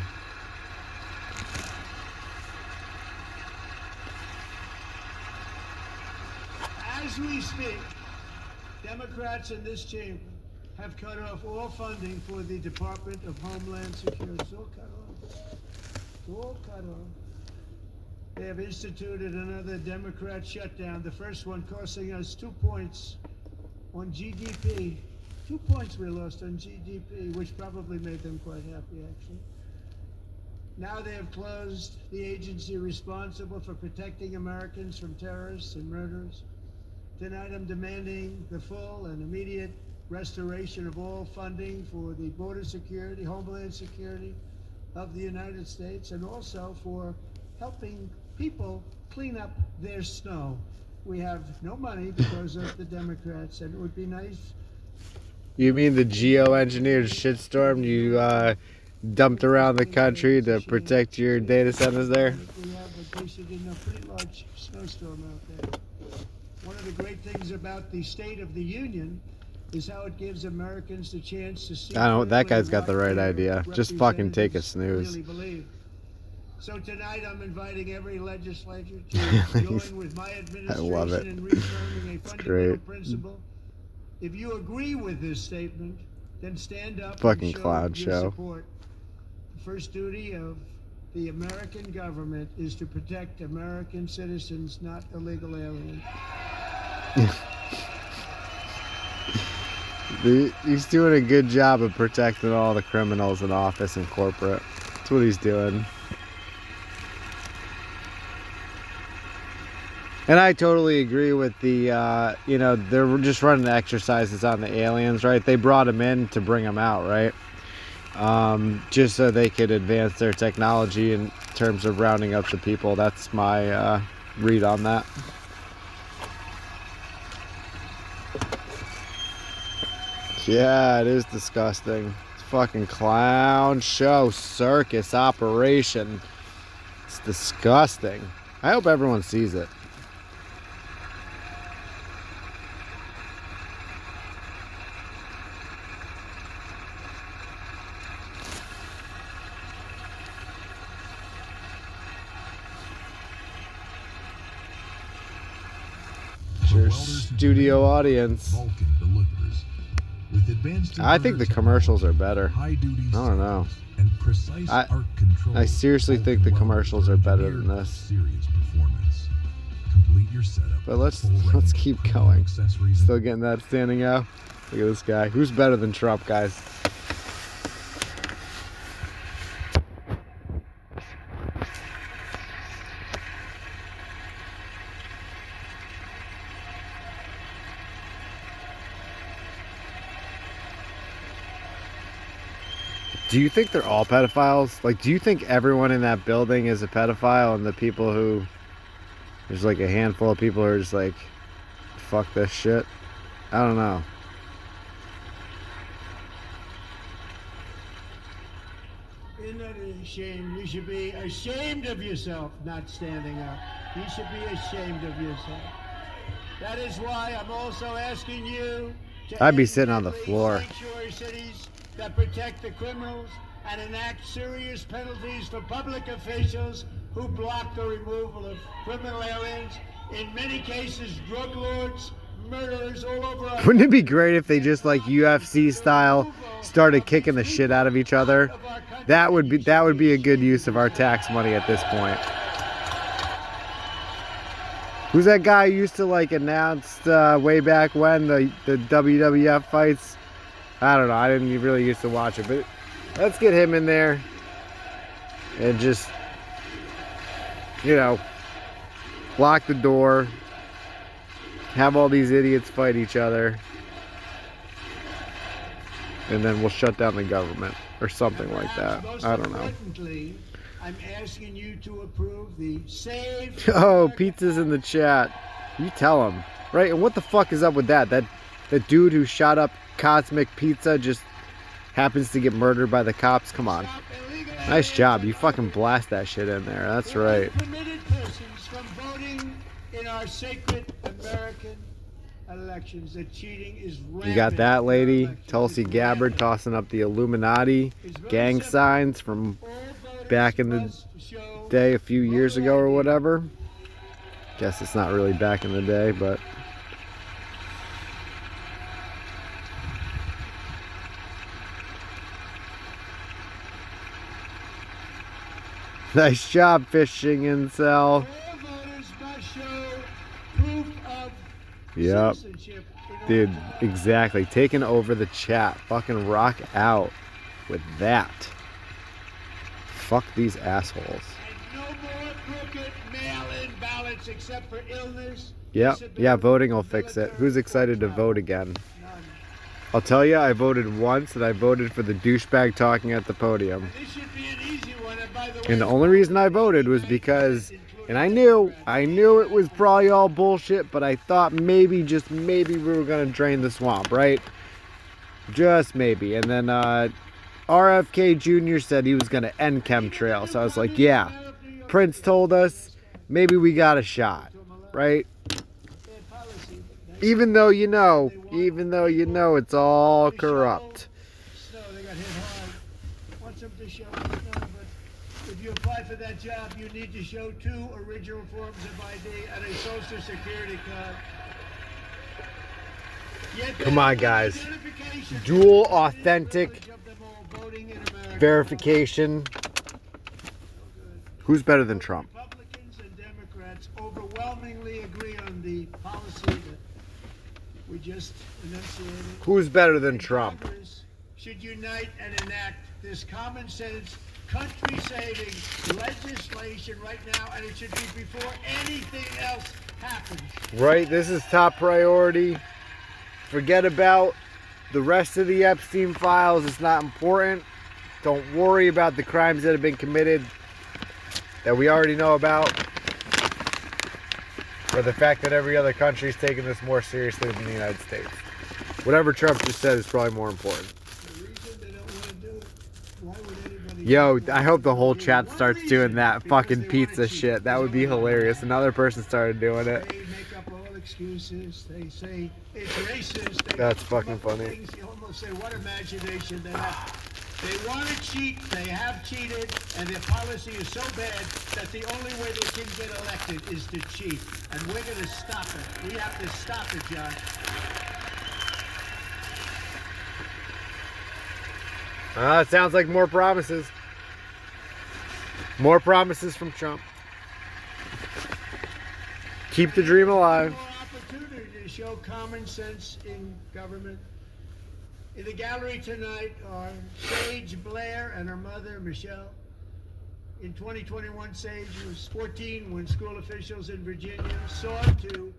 As we speak, Democrats in this chamber have cut off all funding for the Department of Homeland Security. It's all cut off. It's all cut off. They have instituted another Democrat shutdown, the first one costing us 2 points on GDP. 2 points we lost on GDP, which probably made them quite happy, actually. Now they have closed the agency responsible for protecting Americans from terrorists and murderers. Tonight I'm demanding the full and immediate restoration of all funding for the border security, homeland security of the United States, and also for helping people clean up their snow. We have no money because of the Democrats, and it would be nice. You mean the geo-engineered shitstorm you dumped around the country to protect your data centers there? We have basically a pretty large snowstorm out there. One of the great things about the State of the Union is how it gives Americans the chance to see. I don't know, that guy's got the right idea. Just fucking take a snooze. Really believe. So tonight I'm inviting every legislature to join with my administration in reaffirming a fundamental principle. If you agree with this statement, then stand up fucking and show clown your show. support. The first duty of the American government is to protect American citizens, not illegal aliens. He's doing a good job of protecting all the criminals in office and corporate. That's what he's doing. And I totally agree with the, you know, they're just running exercises on the aliens, right? They brought them in to bring them out, right? just so they could advance their technology in terms of rounding up the people. That's my read on that. Yeah, it is disgusting. It's a fucking clown show, circus operation. It's disgusting. I hope everyone sees it. Your studio audience. I think the commercials are better. I don't know. I seriously think the commercials are better than this. But let's keep going. Still getting that standing out. Look at this guy. Who's better than Trump, guys? Do you think they're all pedophiles? Like, do you think everyone in that building is a pedophile, and the people who... There's like a handful of people who are just like, fuck this shit? I don't know. Isn't that a shame? You should be ashamed of yourself not standing up. You should be ashamed of yourself. That is why I'm also asking you to I'd be sitting on the floor. sanctuary cities that protect the criminals and enact serious penalties for public officials who block the removal of criminal aliens. In many cases, drug lords, murderers all over our... Wouldn't it be great if they just like UFC style started kicking the shit out of each other? That would be a good use of our tax money at this point. Who's that guy who used to like announce way back when the WWF fights? I don't know. I didn't really used to watch it, but let's get him in there and just, you know, lock the door, have all these idiots fight each other, and then we'll shut down the government or something like that. I don't know. I'm asking you to approve the Save... Oh, pizza's in the chat. You tell him, right? And what the fuck is up with that? That dude who shot up Cosmic Pizza just happens to get murdered by the cops? Come on. Nice job. You fucking blast that shit in there. That's right. Permitted persons from voting in our sacred American elections. That cheating is rampant. You got that lady, Tulsi Gabbard, tossing up the Illuminati gang signs from back in the day a few years ago or whatever. Guess it's not really back in the day, but... Nice job, fishing incel. Yep. Dude, exactly. Taking over the chat. Fucking rock out with that. Fuck these assholes. And no more crooked mail-in ballots except for illness. Yep. Yeah, voting will fix it. Who's excited to vote again? I'll tell you, I voted once, and I voted for the douchebag talking at the podium. And the only reason I voted was because, and I knew it was probably all bullshit, but I thought maybe, just maybe, we were going to drain the swamp, right? Just maybe. And then RFK Jr. said he was going to end chemtrail. So I was like, yeah, Prince told us, maybe we got a shot, right? Even though you know it's all corrupt. If you apply for that job, you need to show 2 original forms of ID and a social security card. Come on, guys. Dual authentic verification. Who's better than Trump? Republicans and Democrats overwhelmingly agree on the policy that we just enunciated. Who's better than Trump? Congress should unite and enact this common sense, country-saving legislation right now, and it should be before anything else happens. Right, this is top priority. Forget about the rest of the Epstein files. It's not important. Don't worry about the crimes that have been committed that we already know about. Or the fact that every other country is taking this more seriously than the United States. Whatever Trump just said is probably more important. The reason they don't want to do it, why would anybody... Yo, I hope the whole chat starts doing that fucking pizza shit. That would be hilarious. Another person started doing it. They make up all excuses. They say it's racist. They That's come fucking up with funny. things. You almost say, what imagination they have. They want to cheat. They have cheated, and their policy is so bad that the only way they can get elected is to cheat. And we're going to stop it. We have to stop it, John. It sounds like more promises. More promises from Trump. Keep the dream alive. More opportunity to show common sense in government. In the gallery tonight are Sage Blair and her mother, Michelle. In 2021, Sage was 14 when school officials in Virginia sought to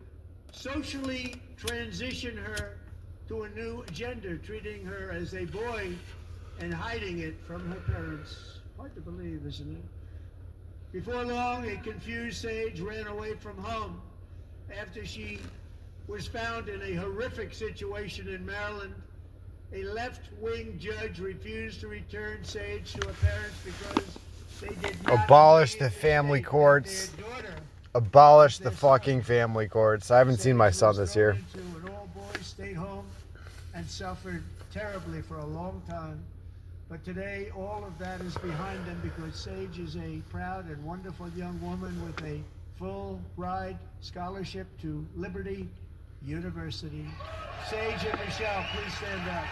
socially transition her to a new gender, treating her as a boy and hiding it from her parents. Hard to believe, isn't it? Before long, a confused Sage ran away from home after she was found in a horrific situation in Maryland. A left-wing judge refused to return Sage to her parents because they did not Abolish the believe family that courts. their daughter Abolish the fucking family courts. I haven't seen my Sage son was this year. thrown into an all-boys stayed home and suffered terribly for a long time. But today, all of that is behind them because Sage is a proud and wonderful young woman with a full ride scholarship to Liberty University. Sage and Michelle, please stand up.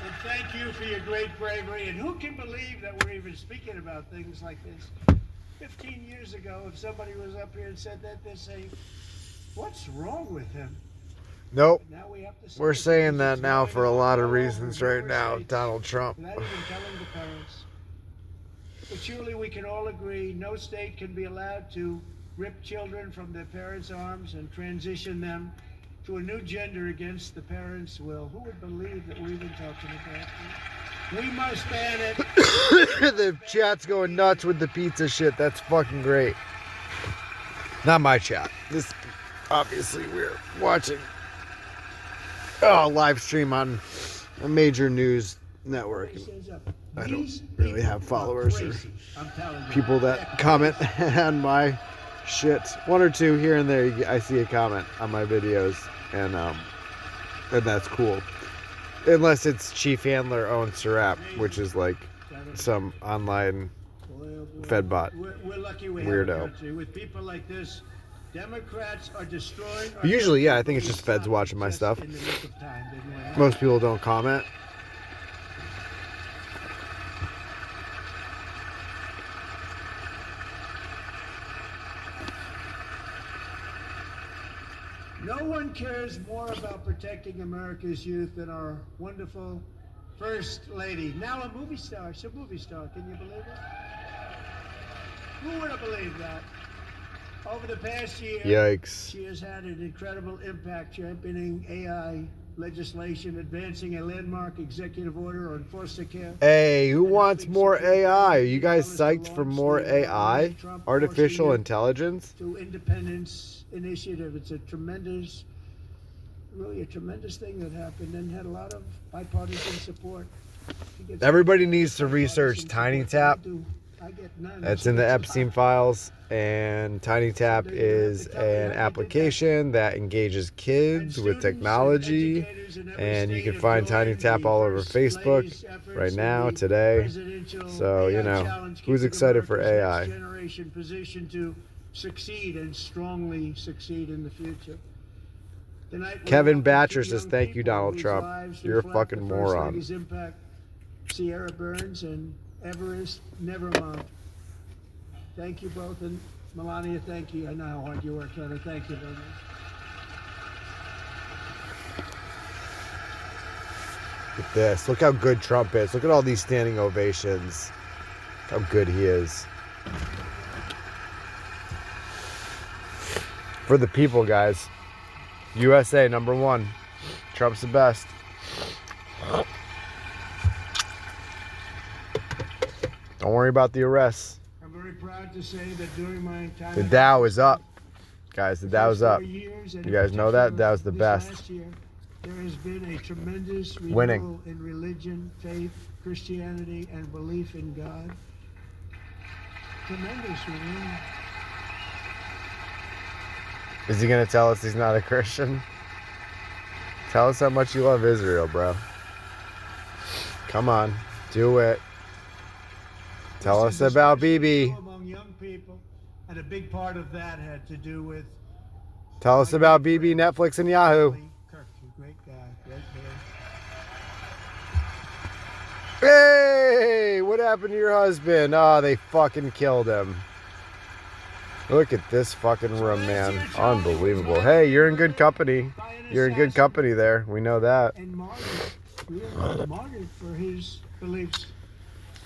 And thank you for your great bravery. And who can believe that we're even speaking about things like this? 15 years ago, if somebody was up here and said that, they'd say, what's wrong with him? Nope. But now we have to say We're it saying because that it's now going for a on lot of all over reasons right member now, states Donald Trump. without even telling the parents. But surely we can all agree no state can be allowed to rip children from their parents' arms and transition them to a new gender against the parents' will. Who would believe that we're even talking about this? We must ban it. The chat's going nuts with the pizza shit. That's fucking great. Not my chat. This, obviously, we're watching a live stream on a major news network. I don't really have followers or people that comment on my shit. One or two here and there, I see a comment on my videos, and that's cool. Unless it's Chief Handler owns Serap, which is like some online Fedbot We're lucky we have a weirdo. country with people like this. Democrats are destroying our Usually, yeah, I country. think it's just feds watching my Just stuff. in the nick of time, didn't we? Most people don't comment. No one cares more about protecting America's youth than our wonderful First Lady. Now a movie star. She's a movie star. Can you believe it? Who would have believed that? Over the past year, Yikes. she has had an incredible impact championing AI legislation, advancing a landmark executive order on foster care. Hey, who wants more AI? Are you guys psyched for more AI? Artificial intelligence? To Independence Initiative. It's a tremendous, really a tremendous thing that happened and had a lot of bipartisan support. Everybody needs to research TinyTap. I get none. That's in the Epstein files, and TinyTap is an application that engages kids with technology, and you can find TinyTap all over Facebook right now, today. So, you know, who's excited for AI? Generation positioned to succeed and strongly succeed in the future. Tonight, Kevin Batcher says, thank you, Donald Trump. You're a fucking moron. Impact, Sierra Burns and Everest Nevermont. Thank you both, and Melania, thank you. I know how hard you work, Heather. Thank you very much. Look at this. Look how good Trump is. Look at all these standing ovations. How good he is. For the people, guys. USA, #1. Trump's the best. Don't worry about the arrests. I'm very proud to say that during my time... The Dow is up. Guys, the Dow is up. You guys know that? Dow's the best. Last year, there has been a tremendous Winning. renewal in religion, faith, Christianity, and belief in God. Tremendous renewal. Is he going to tell us he's not a Christian? Tell us how much you love Israel, bro. Come on. Do it. Tell us about Bibi. Among young people, and a big part of that had to do with... Tell us about Bibi, Netflix, and Yahoo. Kirk, great guy, great man. Hey, what happened to your husband? Oh, they fucking killed him. Look at this fucking room, man. Unbelievable. Hey, you're in good company. You're in good company there. We know that. And martyred for his beliefs.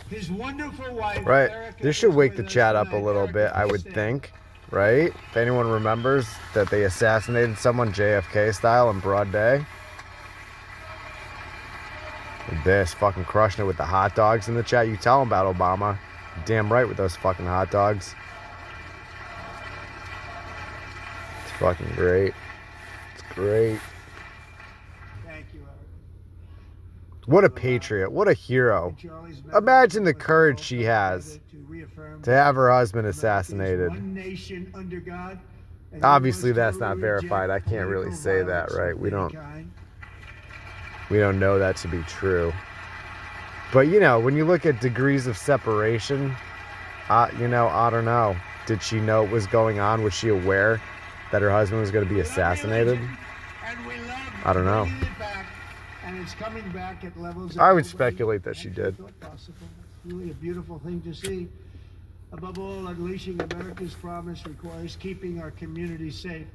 His wonderful wife, Right. Erica, This should is wake with the us chat up a tonight. little Erica, bit, I please would stand. think. Right? If anyone remembers that they assassinated someone JFK style in broad day. This fucking crushing it with the hot dogs in the chat. You tell them about Obama. Damn right with those fucking hot dogs. It's fucking great. It's great. Thank you, Erica. What a patriot. What a hero. Charlie's Imagine the members courage all she come has together to reaffirm to have her husband America is assassinated. one nation under God, and Obviously, we must that's not totally verified. I reject can't really political say that, violence right? of We any don't kind. know that to be true. But, you know, when you look at degrees of separation, you know, I don't know. Did she know what was going on? Was she aware that her husband was going to be assassinated? I don't know. And it's coming back at levels I would nobody speculate that she actually did. thought possible. It's really a beautiful thing to see. Above all, unleashing America's promise requires keeping our communities safe.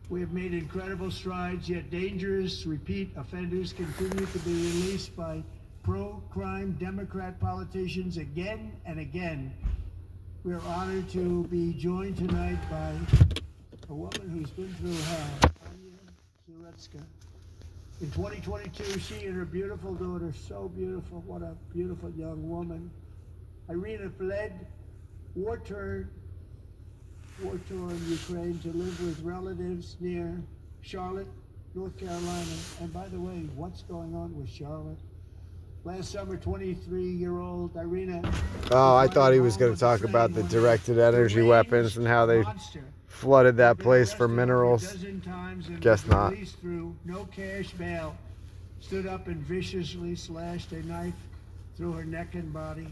We have made incredible strides, yet dangerous repeat offenders continue to be released by pro-crime Democrat politicians again and again. We are honored to be joined tonight by a woman who's been through hell, Circus. In 2022, she and her beautiful daughter, so beautiful, what a beautiful young woman, Irina fled war-torn Ukraine to live with relatives near Charlotte, North Carolina. And by the way, what's going on with Charlotte? Last summer, 23-year-old Irina... Oh, I thought he was going to talk about the directed energy weapons and how they flooded that place for minerals. Guess not. Through no cash bail, stood up and viciously slashed a knife through her neck and body.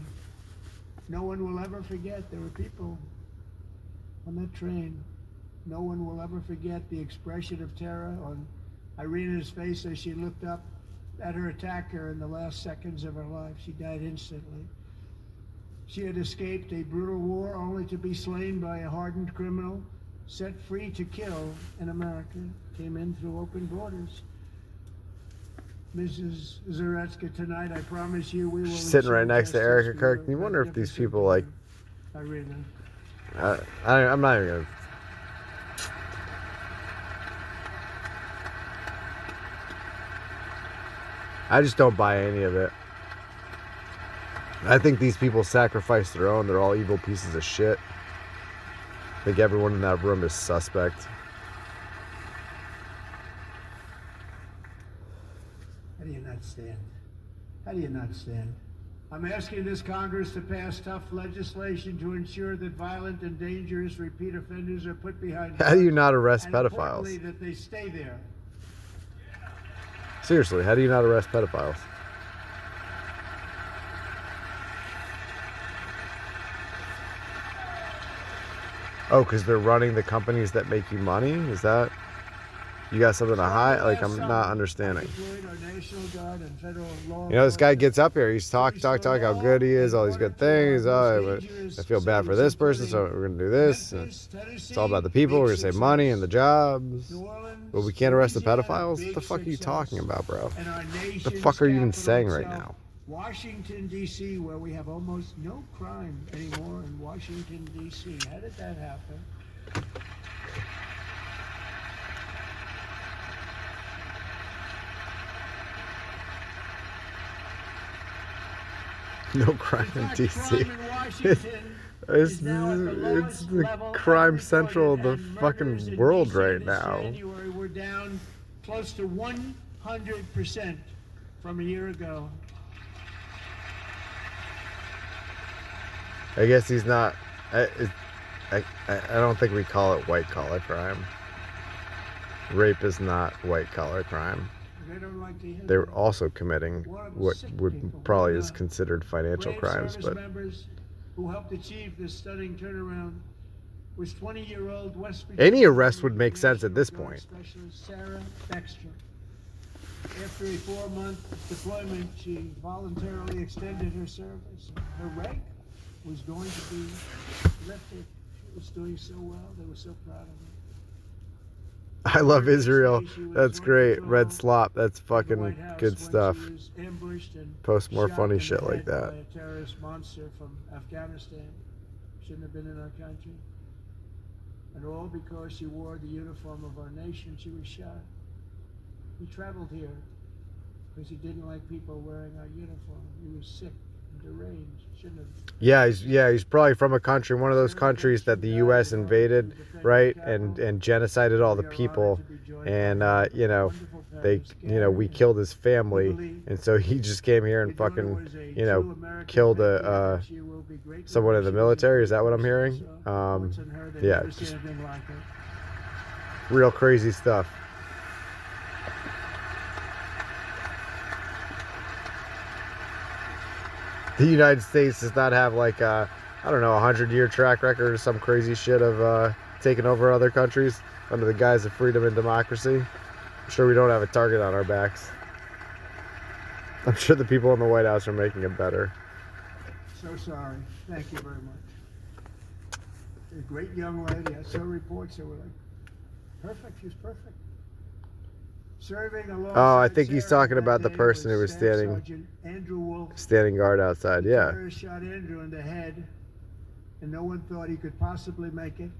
No one will ever forget. There were people on that train. No one will ever forget the expression of terror on Irina's face as she looked up at her attacker in the last seconds of her life. She died instantly. She had escaped a brutal war only to be slain by a hardened criminal, set free to kill in America, came in through open borders. Mrs. Zaretsky, tonight I promise you we will... She's sitting right next to justice Erica for Kirk. your You wonder if these magnificent people, like... Irina. I'm not even going to... I just don't buy any of it. I think these people sacrifice their own. They're all evil pieces of shit. I think everyone in that room is suspect. How do you not stand? How do you not stand? I'm asking this Congress to pass tough legislation to ensure that violent and dangerous repeat offenders are put behind bars. How do you not arrest and importantly, pedophiles? that they stay there. Seriously, how do you not arrest pedophiles? Oh, because they're running the companies that make you money? Is that... You got something to hide? Like, I'm not understanding. You know, this guy gets up here. He's talk how good he is, all these good things. Oh, I feel bad for this person, so we're going to do this. It's all about the people. We're going to save money and the jobs. But we can't arrest the pedophiles? What the fuck are you talking about, bro? What the fuck are you even saying right now? Washington, D.C., where we have almost no crime anymore in Washington, D.C. How did that happen? No crime in D.C. It's the crime central of the fucking world right now. January, we're down close to 100% from a year ago. I guess he's not. I don't think we call it white collar crime. Rape is not white collar crime. They're also committing what would probably is considered financial crimes, but who helped achieve this stunning turnaround was 20-year-old West any arrest would make sense at this point. Specialist Sarah Dexter. After a 4-month deployment, she voluntarily extended her service. Her rank was going to be lifted. She was doing so well. They were so proud of her. I love Israel. That's great. Red slop. That's fucking good stuff. Post more funny shit like that. A terrorist monster from Afghanistan. Shouldn't have been in our country. And all because she wore the uniform of our nation, she was shot. He traveled here because he didn't like people wearing our uniform. He was sick and deranged. Shouldn't have. Yeah, he's probably from a country, one of those countries that the U.S. invaded, right, and genocided all the people, and you know, we killed his family, and so he just came here and fucking, you know, killed someone in the military. Is that what I'm hearing? Yeah, just real crazy stuff. The United States does not have like I don't know, 100-year track record or some crazy shit of taking over other countries under the guise of freedom and democracy. I'm sure we don't have a target on our backs. I'm sure the people in the White House are making it better. So sorry. Thank you very much. A great young lady. I saw reports that were like, perfect. She was perfect. Oh, I think he's talking about the person who was standing guard outside. Yeah. Shot Andrew in the head, and no one thought he could possibly make it.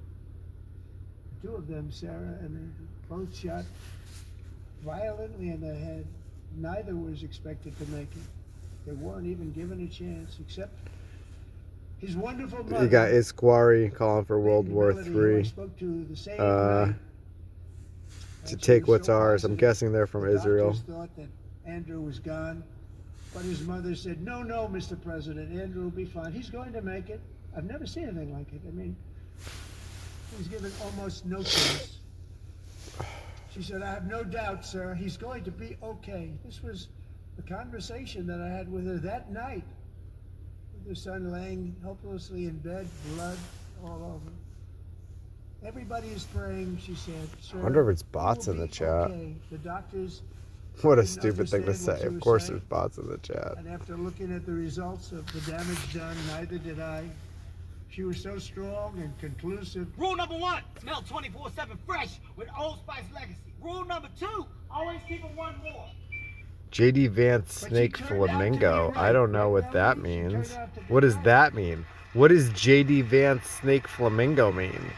Two of them, Sarah and Andrew, both shot violently in the head. Neither was expected to make it. They weren't even given a chance, except his wonderful mother. You got Isquari calling for World War III. To take what's ours. I'm guessing they're from Israel. Thought that Andrew was gone, but his mother said, "No, Mr. President, Andrew will be fine. He's going to make it." I've never seen anything like it. I mean, he was given almost no chance. She said, "I have no doubt, sir. He's going to be okay." This was the conversation that I had with her that night. With her son laying helplessly in bed, blood all over. Everybody is praying, she said. I wonder if it's bots in the chat. Okay. The doctors. What a stupid thing to say. Of course there's bots in the chat. And after looking at the results of the damage done, neither did I. She was so strong and conclusive. Rule number 1, smell 24/7 fresh with Old Spice Legacy. Rule number 2, always keep it one more. J.D. Vance Snake Flamingo. I don't know what that means. What does that mean? What does J.D. Vance Snake Flamingo mean?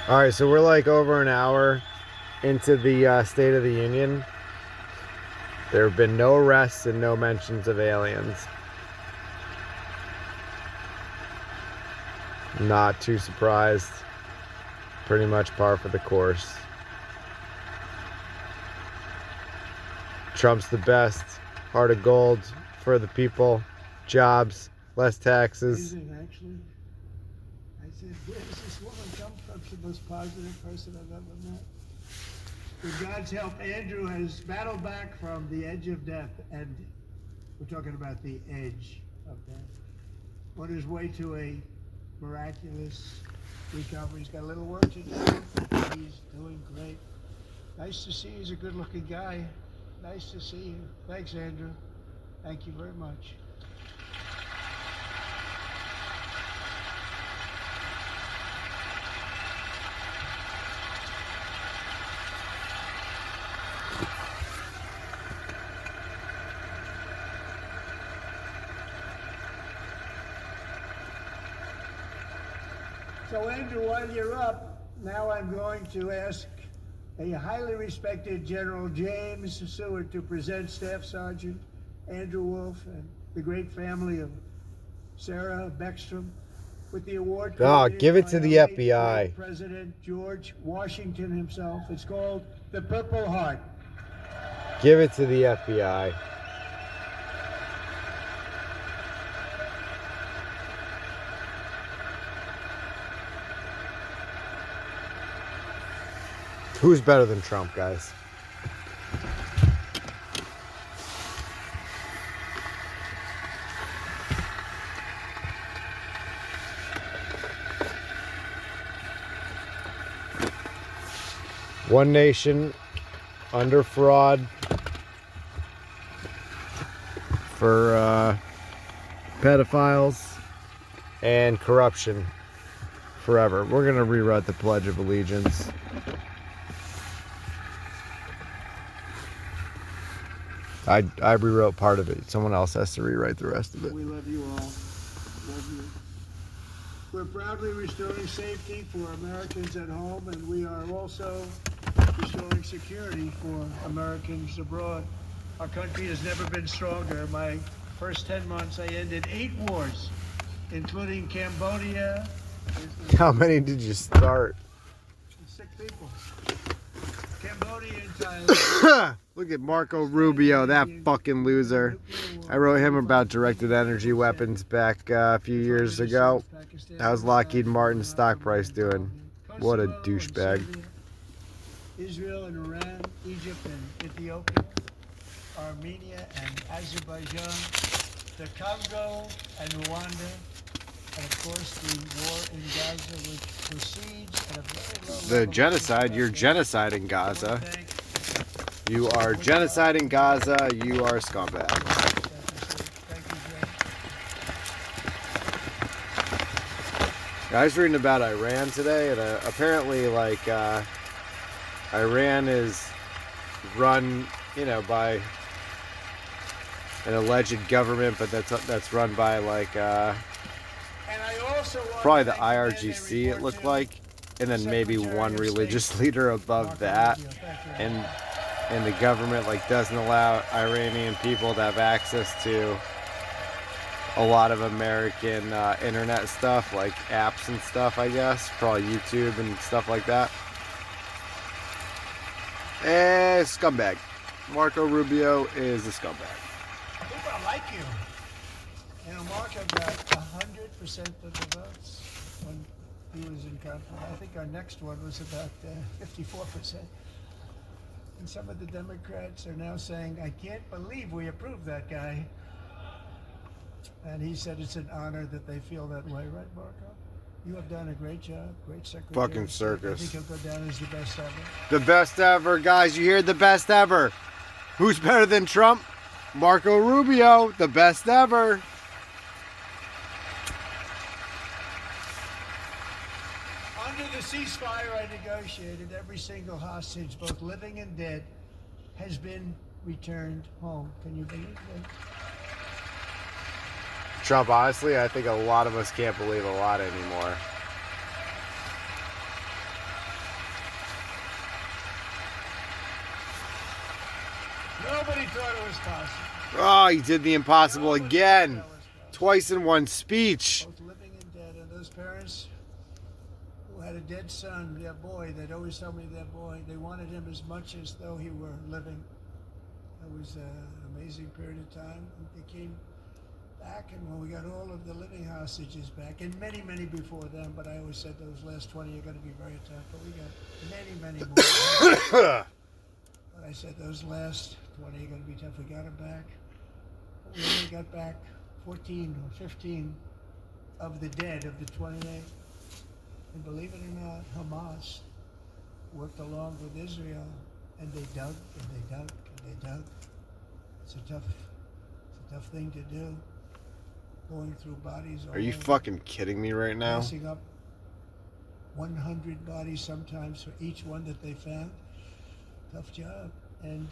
All right, so we're like over an hour into the State of the Union. There have been no arrests and no mentions of aliens. Not too surprised. Pretty much par for the course. Trump's the best. Heart of gold for the people. Jobs, less taxes. Actually, I said, where does this woman come from? She's the most positive person I've ever met. With God's help, Andrew has battled back from the edge of death, and We're talking about the edge of that. On his way to a miraculous recovery. He's got a little work to do. He's doing great. Nice to see. He's a good-looking guy. Nice to see you. Thanks, Andrew. Thank you very much. So, Andrew, while you're up, now I'm going to ask a highly respected General James Seward to present Staff Sergeant Andrew Wolf and the great family of Sarah Beckstrom with the award. Oh, give it to the late FBI. President George Washington himself. It's called the Purple Heart. Give it to the FBI. Who's better than Trump, guys? One nation under fraud for pedophiles and corruption forever. We're going to rewrite the Pledge of Allegiance. I rewrote part of it. Someone else has to rewrite the rest of it. We love you all. Love you. We're proudly restoring safety for Americans at home, and we are also restoring security for Americans abroad. Our country has never been stronger. My first 10 months, I ended 8 wars, including Cambodia. How many did you start? 6 people. Cambodia and Thailand. Look at Marco Rubio, that fucking loser. I wrote him about directed energy weapons back a few years ago. How's Lockheed Martin's stock price doing? What a douchebag. Israel and Iran, Egypt and Ethiopia, Armenia and Azerbaijan, the Congo and Rwanda, and of course the war in Gaza, which proceeds at a very low level. The genocide, you're genociding Gaza. You are genociding Gaza, you are a scumbag. I was reading about Iran today, and apparently, like, Iran is run, you know, by an alleged government, but that's run by, like, probably the IRGC, it looked like, and then maybe one religious leader above that, and the government, like, doesn't allow Iranian people to have access to a lot of American internet stuff, like apps and stuff, I guess, probably YouTube and stuff like that. Scumbag. Marco Rubio is a scumbag. People like you. You know, Marco got 100% of the votes when he was in conference. I think our next one was about 54%. And some of the Democrats are now saying, I can't believe we approved that guy. And he said it's an honor that they feel that way, right, Marco? You have done a great job, great secretary. Fucking Circus. I think he'll go down as the best ever. The best ever, guys. You hear the best ever. Who's better than Trump? Marco Rubio, the best ever. Under the ceasefire I negotiated, every single hostage, both living and dead, has been returned home. Can you believe that? Trump, honestly, I think a lot of us can't believe a lot anymore. Nobody thought it was possible. Oh, he did the impossible again. Twice in one speech. Both living and dead. And those parents who had a dead son, their boy, they'd always tell me their boy, they wanted him as much as though he were living. It was an amazing period of time. They came back, and when we got all of the living hostages back, and many, many before them, but I always said those last 20 are going to be very tough, but we got many, many more. But I said those last 20 are going to be tough. We got them back. We only got back 14 or 15 of the dead of the 28. And believe it or not, Hamas worked along with Israel, and they dug and they dug and they dug. It's a tough thing to do. Going through bodies. Are you fucking kidding me right now? Passing up 100 bodies sometimes for each one that they found. Tough job. And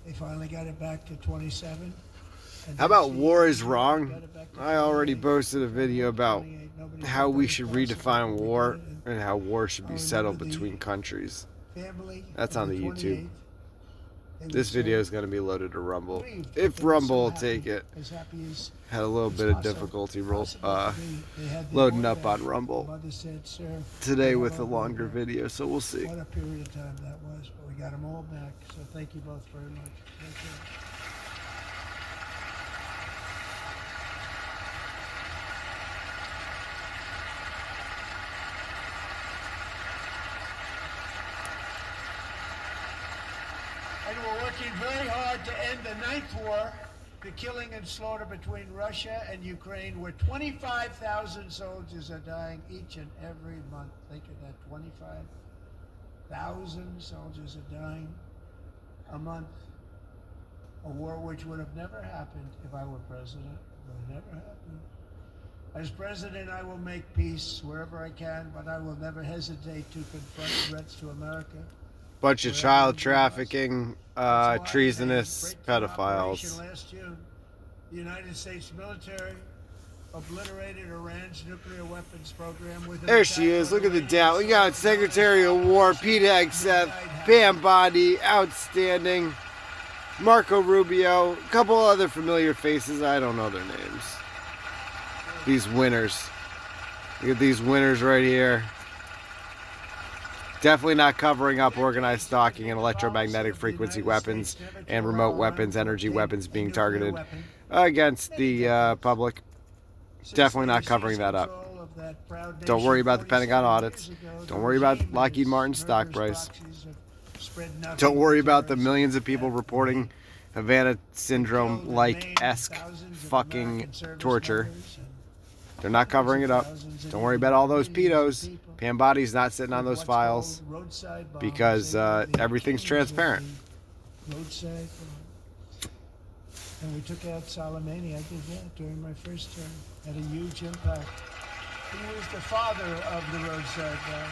they finally got it back to 27. How about war is wrong? I already posted a video about how we should redefine war and how war should be settled between countries. That's on the YouTube. This video is going to be loaded to Rumble. If Rumble will take it. Had a little bit of difficulty loading up on Rumble today with a longer video, so we'll see. What a period of time that was, but we got them all back. So thank you both very much. Thank you. And we're working very hard to end the 9th war, the killing and slaughter between Russia and Ukraine, where 25,000 soldiers are dying each and every month. Think of that, 25,000 soldiers are dying a month. A war which would have never happened if I were president. It would have never happened. As president, I will make peace wherever I can, but I will never hesitate to confront threats to America. Bunch of child trafficking, treasonous pedophiles. Last June, the United States military obliterated Iran's nuclear weapons program with. There she is. Look at the down. We got Secretary of War Pete Hegseth, Pam Bondi, outstanding. Marco Rubio, a couple other familiar faces. I don't know their names. These winners. Look at these winners right here. Definitely not covering up organized stalking and electromagnetic frequency weapons and remote weapons, energy weapons being targeted against the public. Definitely not covering that up. Don't worry about the Pentagon audits. Don't worry about Lockheed Martin's stock price. Don't worry about the millions of people reporting Havana syndrome-like-esque fucking torture. They're not covering it up. Don't worry about all those pedos. Pam Body's not sitting on those files because everything's transparent. Roadside bombs. And we took out Soleimani. I did that during my first term. Had a huge impact. He was the father of the roadside bomb.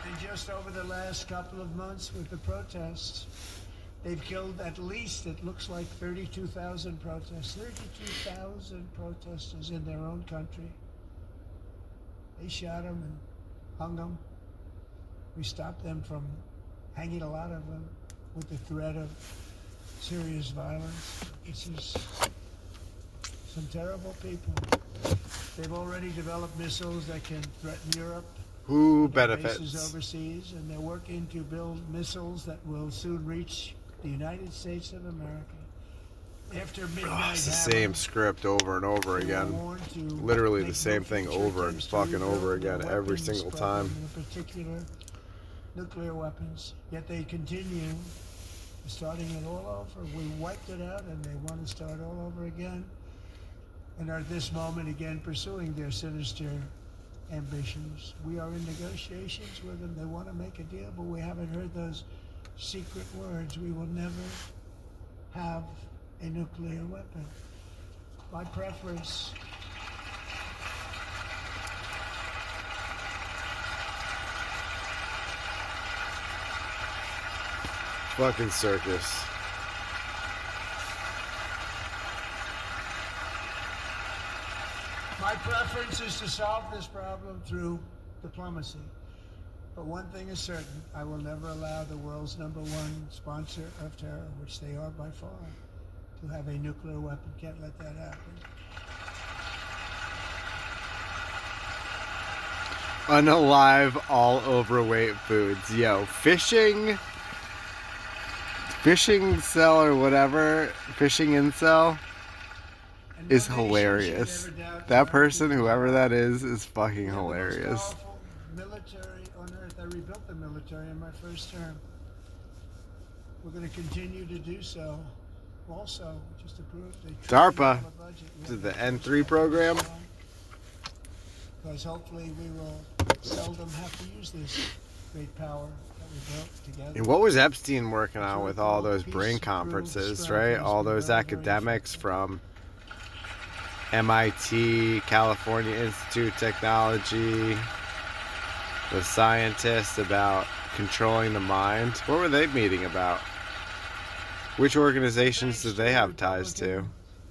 And just over the last couple of months with the protests, they've killed at least, it looks like 32,000 protests. 32,000 protesters in their own country. They shot them and hung them. We stopped them from hanging a lot of them with the threat of serious violence. This is some terrible people. They've already developed missiles that can threaten Europe. Who benefits? Bases overseas, and they're working to build missiles that will soon reach the United States of America. After midnight, it's the same script over and over again. Literally the same thing over and fucking over again every single time. In particular, nuclear weapons. Yet they continue starting it all over. We wiped it out, and they want to start all over again. And are at this moment again pursuing their sinister ambitions. We are in negotiations with them. They want to make a deal, but we haven't heard those secret words. We will never have a nuclear weapon. My preference. Fucking circus. My preference is to solve this problem through diplomacy. But one thing is certain, I will never allow the world's #1 sponsor of terror, which they are by far, to have a nuclear weapon. Can't let that happen. Unalive, all overweight foods. Yo, fishing cell or whatever, fishing incel. And is no nation should hilarious. ever doubt That our person, people's whoever power. that is fucking We have the most hilarious. powerful military on earth. I rebuilt the military in my first term. We're going to continue to do so. Also, just to prove they DARPA. This is the N3 program. Because hopefully we will seldom have to use this great power that we built together. And what was Epstein working on with all those brain conferences, right? All those academics from MIT, California Institute of Technology, the scientists about controlling the mind. What were they meeting about? Which organizations did they have ties to?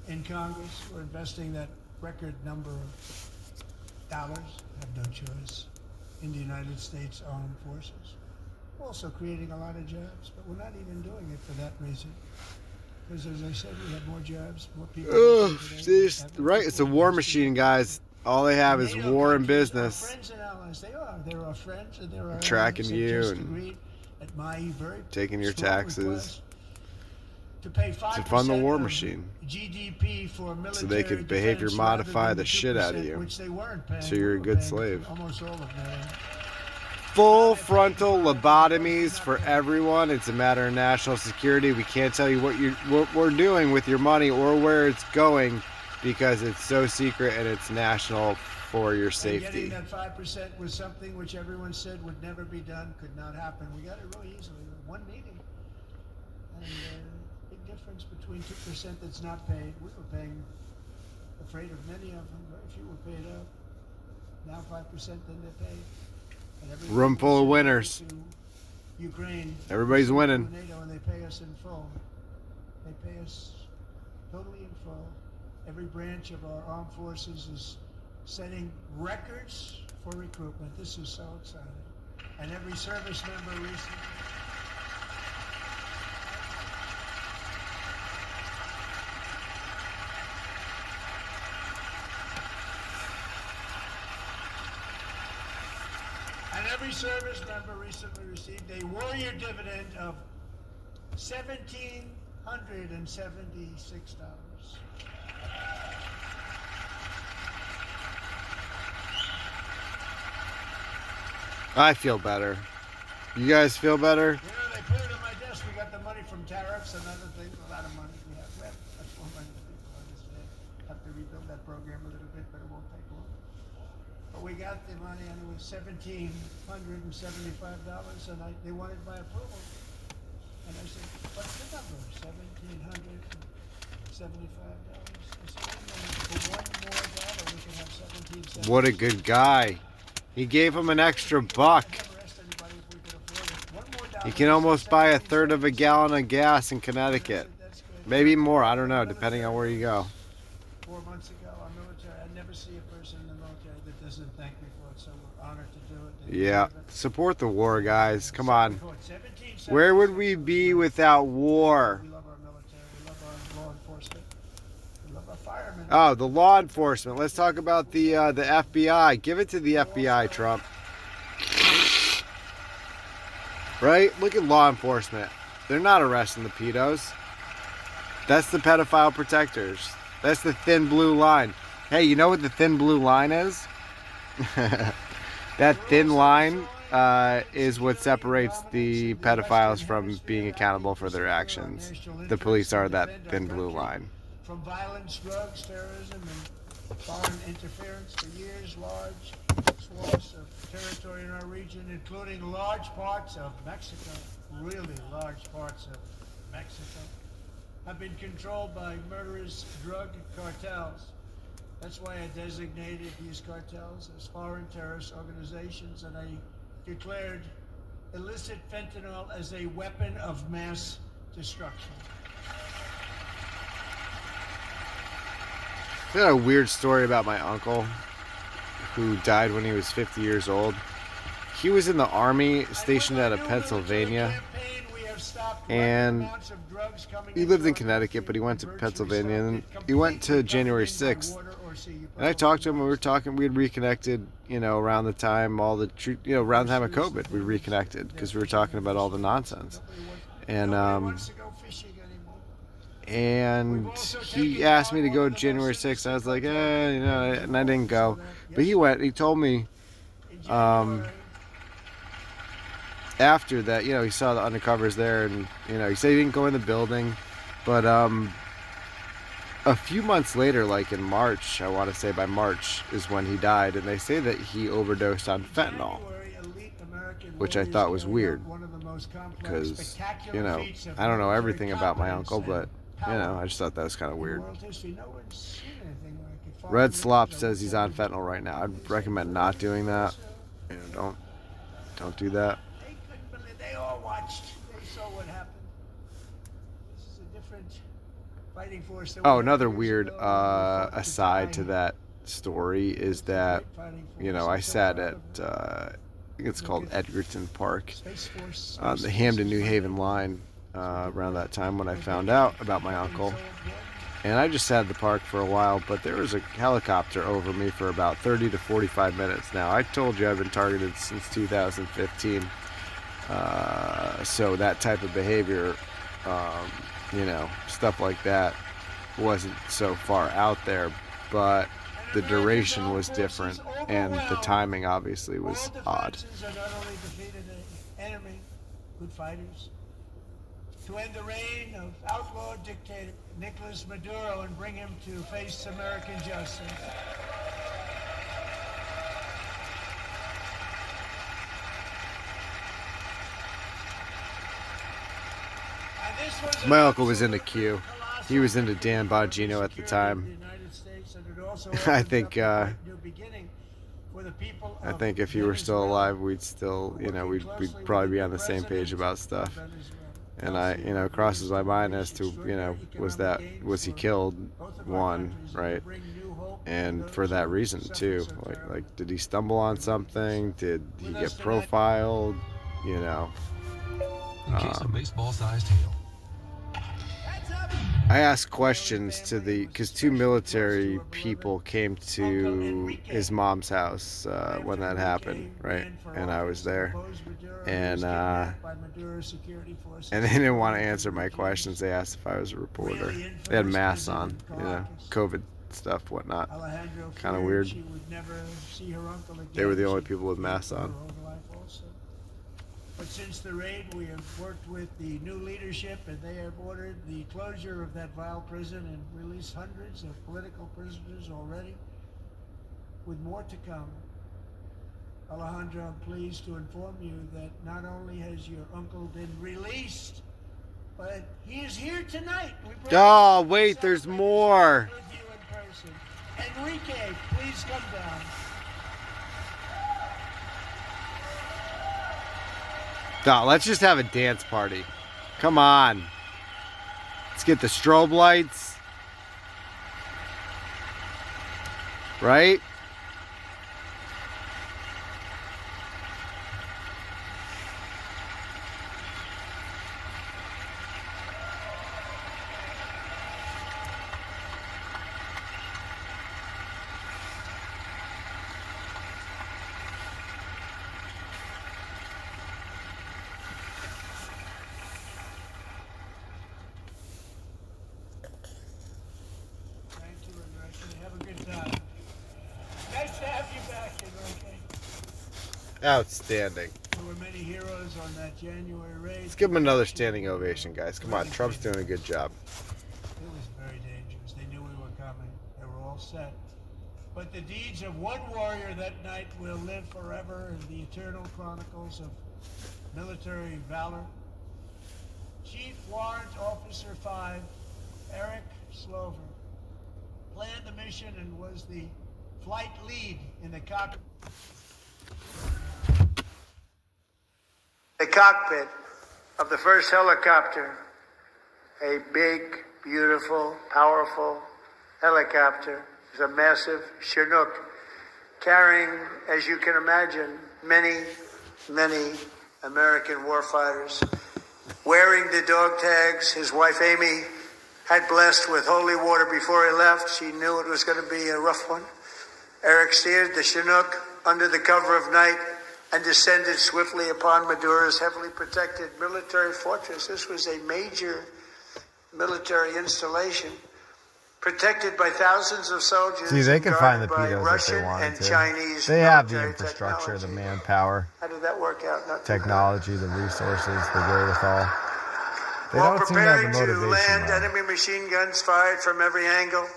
In Congress, we're investing that record number of dollars, have no choice, in the United States Armed Forces. We're also creating a lot of jobs, but we're not even doing it for that reason. Because as I said, we have more jobs, more people. Right, it's a war machine, guys. All they have is war and business. Friends and allies, they are. They're our friends and they're our Tracking allies. you Just and agreed at my very taking your strong taxes. request to pay 5% To fund the war of machine. GDP for military So they could behavior defense modify rather than the shit out of 2%, you. which they weren't paying. So you're a We were good paying slave. Almost all of that. Full frontal lobotomies for everyone. It's a matter of national security. We can't tell you what we're doing with your money or where it's going because it's so secret and it's national for your And safety. getting that 5% was something which everyone said would never be done, could not happen. We got it really easily. One meeting. And big difference between 2% that's not paid. We were paying, afraid of many of them. Very few were paid up. Now 5% then they're paid. And every Room full of winners. to Ukraine. Everybody's winning. to NATO, and they pay us in full. They pay us totally in full. Every branch of our armed forces is setting records for recruitment. This is so exciting. And every service member recently. And every service member recently received a warrior dividend of $1,776. I feel better. You guys feel better? You know, they put it on my desk. We got the money from tariffs and other things. A lot of money we have. That's more money than people understand. Have to rebuild that program a little bit, but it won't take long. But we got the money, and it was $1,775, and they wanted my approval. And I said, "What's the number? $1,775." I said, "Wait a minute. For one more dollar, we can have $1,775." What a good guy. He gave him an extra buck. You can almost buy a third of a gallon of gas in Connecticut. Maybe more, I don't know, depending on where you go. 4 months ago, our military, I never see a person in the military that doesn't thank me for it, so we're honored to do it. Yeah, support the war, guys. Come on. Where would we be without war? We love our military, we love our law enforcement, we love our firemen. Oh, the law enforcement. Let's talk about the FBI. Give it to the FBI, Trump. Right? Look at law enforcement. They're not arresting the pedos. That's the pedophile protectors. That's the thin blue line. Hey, you know what the thin blue line is? That thin line is what separates the pedophiles from being accountable for their actions. The police are that thin blue line. From violence, drugs, terrorism, and foreign interference for years, large swaths of territory in our region, including large parts of Mexico, really large parts of Mexico, have been controlled by murderous drug cartels. That's why I designated these cartels as foreign terrorist organizations, and I declared illicit fentanyl as a weapon of mass destruction. I got a weird story about my uncle who died when he was 50 years old. He was in the army stationed out of Pennsylvania, and he lived in Connecticut, but he went to Pennsylvania, and he went to January 6th. And I talked to him, we had reconnected, around the time around the time of COVID, we reconnected because we were talking about all the nonsense. And and he asked me to go January 6th. I was like, and I didn't go. But he went. He told me after that, he saw the undercovers there, and he said he didn't go in the building, but a few months later, like in March, I want to say by March is when he died, and they say that he overdosed on fentanyl, which I thought was weird, because I don't know everything about my uncle, but I just thought that was kind of weird. Red Slop says he's on fentanyl right now. I'd recommend not doing that. Don't do that. They all watched. They saw what happened. This is a different fighting force. Oh, another weird aside to that story is that, I sat at, I think it's called Edgerton Park, on the Hamden New Haven line around that time when I found out about my uncle. And I just sat at the park for a while, but there was a helicopter over me for about 30 to 45 minutes. Now, I told you I've been targeted since 2015. So that type of behavior, stuff like that wasn't so far out there, but the duration was different, and the timing obviously was odd. Not only defeated an enemy, good fighters, to end the reign of outlaw dictator Nicolas Maduro and bring him to face American justice. My uncle was into Q. He was into Dan Bongino at the time. I think if he were still alive, we'd still, we'd probably be on the same page about stuff. And it crosses my mind as to, was he killed? One, right? And for that reason too. Like, did he stumble on something? Did he get profiled? In case of baseball-sized hail. I asked questions because two military people came to his mom's house when that happened, right? And I was there, and they didn't want to answer my questions. They asked if I was a reporter. They had masks on, COVID stuff, whatnot. Kind of weird. They were the only people with masks on. But since the raid, we have worked with the new leadership, and they have ordered the closure of that vile prison and released hundreds of political prisoners already, with more to come. Alejandro, I'm pleased to inform you that not only has your uncle been released, but he is here tonight. Oh, wait, there's more. With you in person. Enrique, please come down. No, let's just have a dance party. Come on. Let's get the strobe lights. Right? Outstanding. There were many heroes on that January raid. Let's give him another standing ovation, guys. Come on, Trump's doing a good job. It was very dangerous. They knew we were coming. They were all set. But the deeds of one warrior that night will live forever in the eternal chronicles of military valor. Chief Warrant Officer 5, Eric Slover, planned the mission and was the flight lead in the cockpit. The cockpit of the first helicopter, a big, beautiful, powerful helicopter. It was a massive Chinook carrying, as you can imagine, many, many American warfighters. Wearing the dog tags, his wife Amy had blessed with holy water before he left. She knew it was going to be a rough one. Eric steered the Chinook under the cover of night and descended swiftly upon Maduro's heavily protected military fortress. This was a major military installation, protected by thousands of soldiers. See, they can find the guarded by pedos if Russian they wanted and to. Chinese They have the military infrastructure, the technology. manpower, How did that work out? Not too bad. technology, the resources, the wherewithal. They While don't seem to have the preparing to motivation, land, though. enemy machine guns fired from every angle,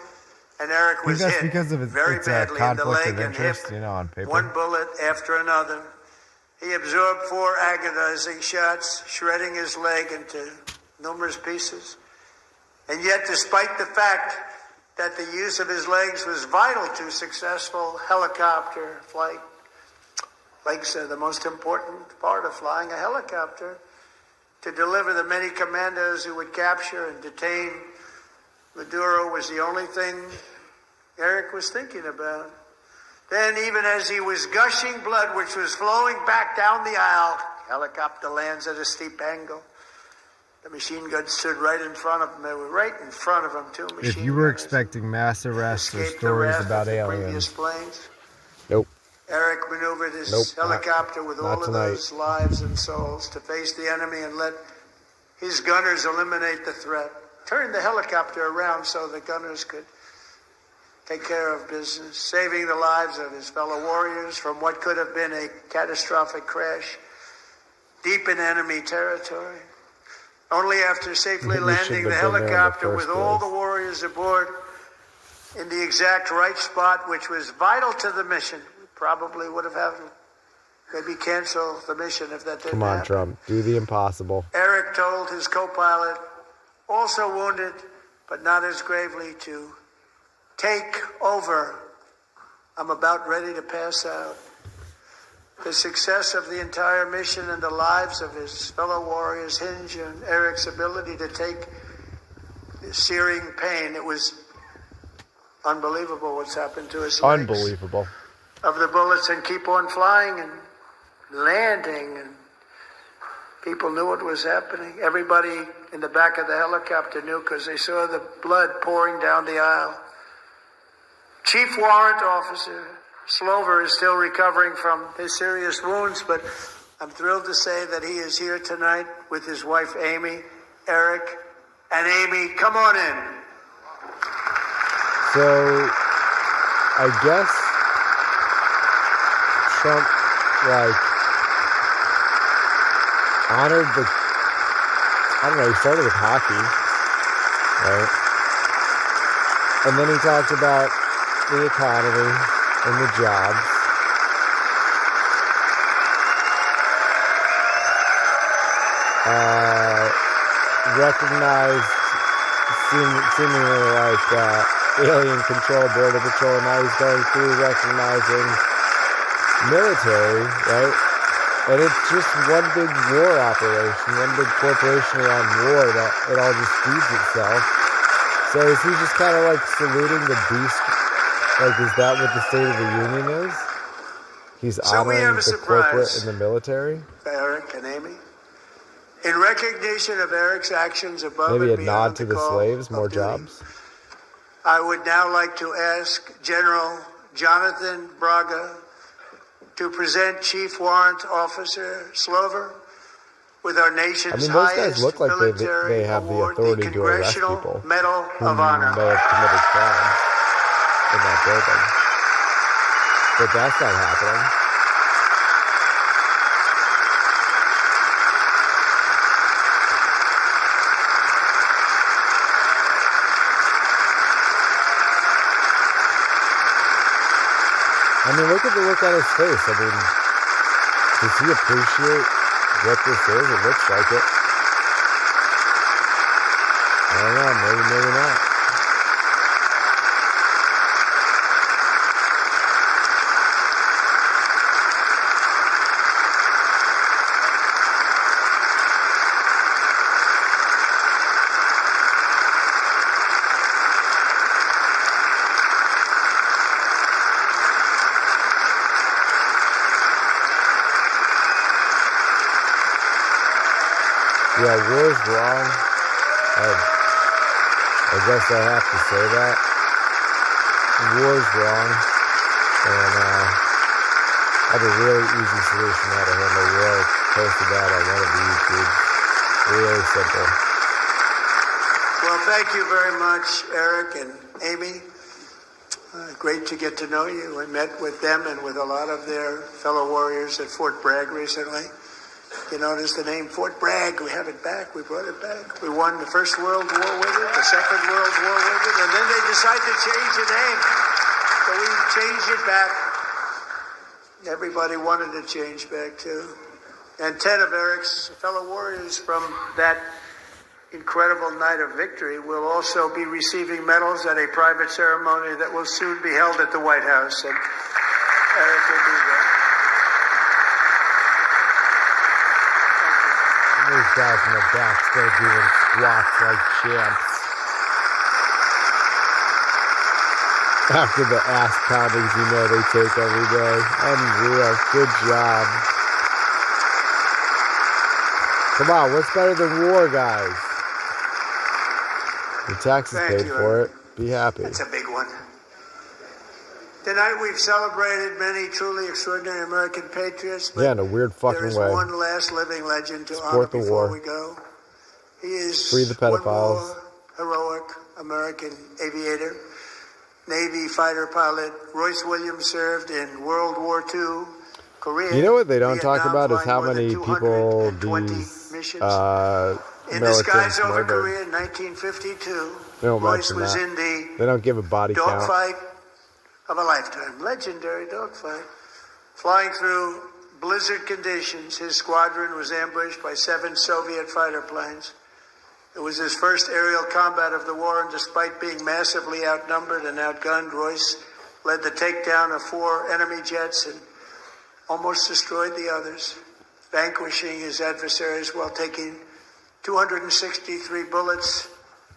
and Eric I think was that's hit because of its very badly in the conflict leg of and interest, hip, you know, on paper. one bullet after another. He absorbed 4 agonizing shots, shredding his leg into numerous pieces. And yet, despite the fact that the use of his legs was vital to successful helicopter flight, legs are the most important part of flying a helicopter, to deliver the many commandos who would capture and detain Maduro was the only thing Eric was thinking about. Then, even as he was gushing blood, which was flowing back down the aisle, helicopter lands at a steep angle. The machine guns stood right in front of him. They were right in front of him, too. If you were expecting mass arrests or stories about aliens, planes, nope. Eric maneuvered his helicopter with all of those lives and souls to face the enemy and let his gunners eliminate the threat. Turned the helicopter around so the gunners could take care of business, saving the lives of his fellow warriors from what could have been a catastrophic crash deep in enemy territory. Only after safely landing the helicopter with all the warriors aboard in the exact right spot, which was vital to the mission. We probably would have had to maybe cancel the mission if that didn't Come on, happen. Trump. Do the impossible. Eric told his co-pilot, also wounded, but not as gravely, to take over. I'm about ready to pass out. The success of the entire mission and the lives of his fellow warriors hinge on Eric's ability to take the searing pain. It was unbelievable what's happened to his legs. Unbelievable. Of the bullets and keep on flying and landing, and people knew what was happening. Everybody in the back of the helicopter knew because they saw the blood pouring down the aisle. Chief Warrant Officer Slover is still recovering from his serious wounds, but I'm thrilled to say that he is here tonight with his wife Amy, Eric, and Amy, come on in. So, I guess Trump, honored the, I don't know, he started with hockey, right? And then he talked about the economy and the jobs. Recognized seemingly alien control, border patrol. Now he's going through recognizing military, right? And it's just one big war operation, one big corporation around war that it all just feeds itself. So is he just kind of saluting the beast? Is that what the State of the Union is? He's honoring the corporate and the military? Eric and Amy. In recognition of Eric's actions above Maybe and a beyond nod to the the call slaves, of more duty, jobs? I would now like to ask General Jonathan Braga to present Chief Warrant Officer Slover with our nation's those guys highest look like military they have the award, authority the to arrest Congressional people Medal who of Honor. may have committed crimes in that building. But that's not happening. Look at the look on his face. Does he appreciate what this is? It looks like it. I don't know. Maybe not. Yeah, war's wrong. I guess I have to say that. War's wrong. And I have a really easy solution how to handle war. I posted that on one of the YouTubes. Really simple. thank you very much, Eric and Amy. Great to get to know you. I met with them and with a lot of their fellow warriors at Fort Bragg recently. You notice the name Fort Bragg. We have it back. We brought it back. We won the First World War with it, the Second World War with it, and then they decided to change the name. So we changed it back. Everybody wanted to change back too. And 10 of Eric's fellow warriors from that incredible night of victory will also be receiving medals at a private ceremony that will soon be held at the White House. And Eric will be there. These guys in the back still doing squats like champs. After the ass poundings you know they take every day. Unreal. Good job. Come on, what's better than war, guys? The taxes paid for it. Be happy. That's a big one. Tonight we've celebrated many truly extraordinary American patriots. But yeah, in a weird fucking way. There is one last living legend to honor Support the before war. we go. He is Free the pedophiles. one more heroic American aviator, Navy fighter pilot. Royce Williams served in World War II, Korea. You know what they don't Vietnam, talk about is flying how more than many people 220 these missions. In the militants skies over murdered. Korea in 1952, They don't Royce mention was that. in the They don't give a body count. dogfight of a lifetime. Legendary dogfight. Flying through blizzard conditions, his squadron was ambushed by 7 Soviet fighter planes. It was his first aerial combat of the war, and despite being massively outnumbered and outgunned, Royce led the takedown of 4 enemy jets and almost destroyed the others, vanquishing his adversaries while taking 263 bullets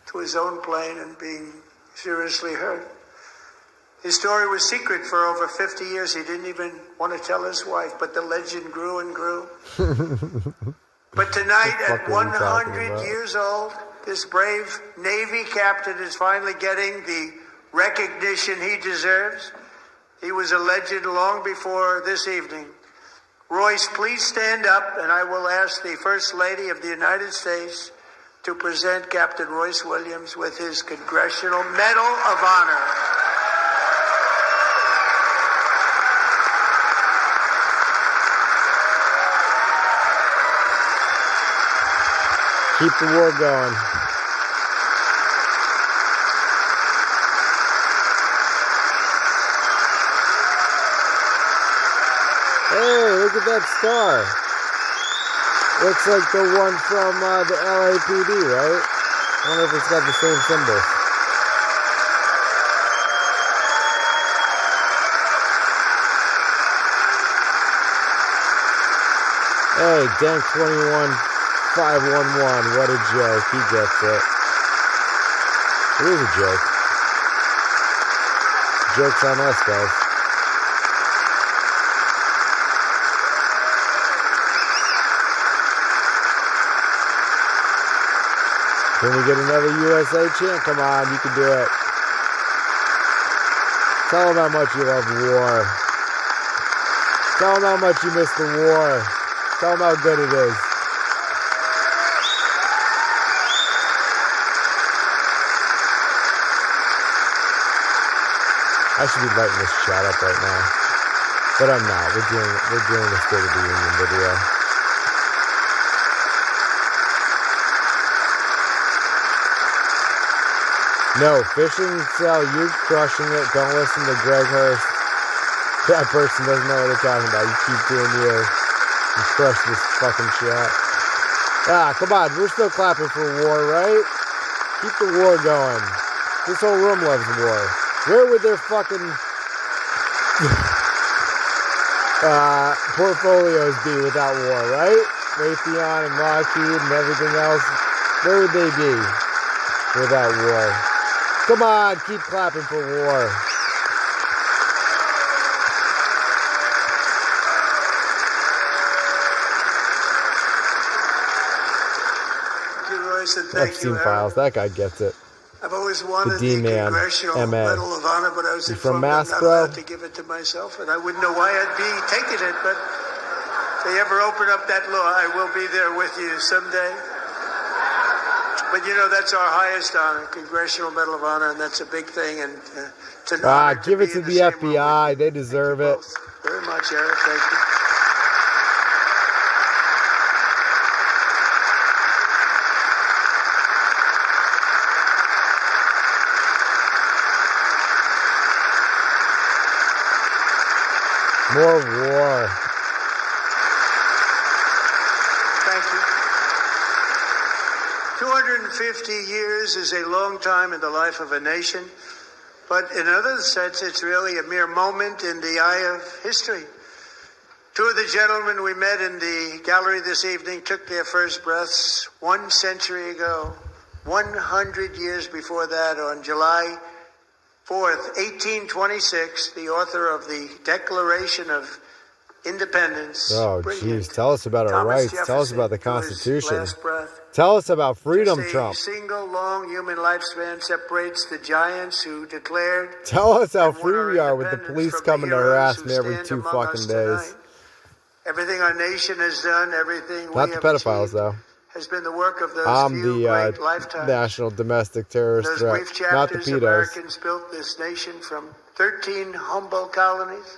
to his own plane and being seriously hurt. His story was secret for over 50 years. He didn't even want to tell his wife, but the legend grew and grew. But tonight, at 100 years old, this brave Navy captain is finally getting the recognition he deserves. He was a legend long before this evening. Royce, please stand up, and I will ask the First Lady of the United States to present Captain Royce Williams with his Congressional Medal of Honor. Keep the war going. Hey, look at that star. Looks like the one from the LAPD, right? I wonder if it's got the same symbols. Hey, Dank 21511, what a joke. He gets it. It is a joke. Joke's on us, guys. Can we get another USA chant? Come on, you can do it. Tell them how much you love war. Tell them how much you miss the war. Tell them how good it is. I should be lighting this chat up right now, but I'm not. We're doing the State of the Union video. No, fishing, Sal, you're crushing it. Don't listen to Greg Hurst. That person doesn't know what they're talking about. You keep doing you. You crush this fucking chat. Ah, come on. We're still clapping for war, right? Keep the war going. This whole room loves war. Where would their fucking portfolios be without war, right? Raytheon and Lockheed and everything else. Where would they be without war? Come on, keep clapping for war. Epstein files. That guy gets it. I've always wanted the D-man, Congressional MA. Medal of Honor, but I was from informed I'm Mass, not bro? allowed to give it to myself, and I wouldn't know why I'd be taking it. But if they ever open up that law, I will be there with you someday. But you know, that's our highest honor, Congressional Medal of Honor, and that's a big thing. And it's an honor Give it be to in the same room with FBI. you. They deserve Thank you it. both very much, Eric. Thank you. More war. Thank you. 250 years is a long time in the life of a nation, but in another sense, it's really a mere moment in the eye of history. Two of the gentlemen we met in the gallery this evening took their first breaths 1 century ago, 100 years before that, on July 4th, 1826, the author of the Declaration of Independence. Oh, Brilliant. jeez. Tell us about our Thomas rights. Tell us about the Jefferson, to his Constitution. last breath. Tell us about freedom, Just a Trump. single long human lifespan separates the giants who declared Tell us how and won free our we are with the independence police from the coming to heroes harass who me every stand 2 among fucking us days. tonight. Everything our nation has done, everything Not we the have pedophiles, achieved, though. has been the work of those I'm few the great lifetimes. national domestic In terrorist those threat, brief not the chapters, pedos. Americans built this nation from 13 humble colonies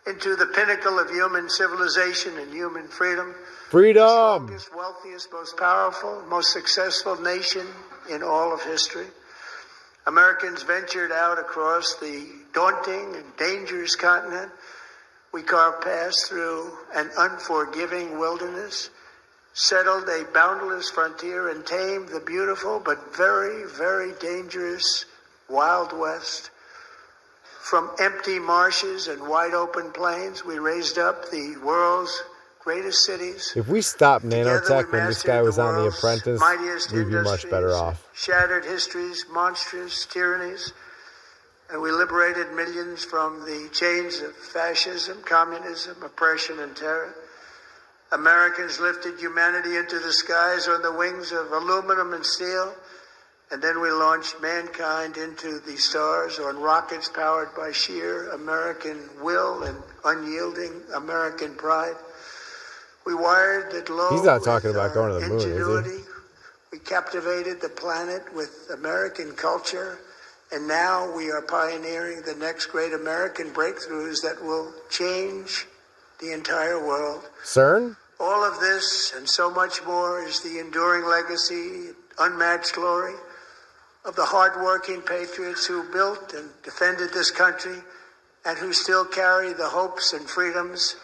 into the pinnacle of human civilization and human freedom. The Freedom! strongest, wealthiest, most powerful, most successful nation in all of history. Americans ventured out across the daunting and dangerous continent. We carved paths through an unforgiving wilderness, settled a boundless frontier, and tamed the beautiful but very, very dangerous Wild West. From empty marshes and wide open plains, we raised up the world's greatest cities. If we stopped Together, nanotech we when this mastered guy was on The world's Apprentice, mightiest we'd be much better industries, off. shattered history's monstrous tyrannies, and we liberated millions from the chains of fascism, communism, oppression, and terror. Americans lifted humanity into the skies on the wings of aluminum and steel, and then we launched mankind into the stars on rockets powered by sheer American will and unyielding American pride. We wired the globe. He's not talking with about going to the our moon, is he? ingenuity. We captivated the planet with American culture, and now we are pioneering the next great American breakthroughs that will change the entire world. CERN? All of this and so much more is the enduring legacy, unmatched glory of the hardworking patriots who built and defended this country and who still carry the hopes and freedoms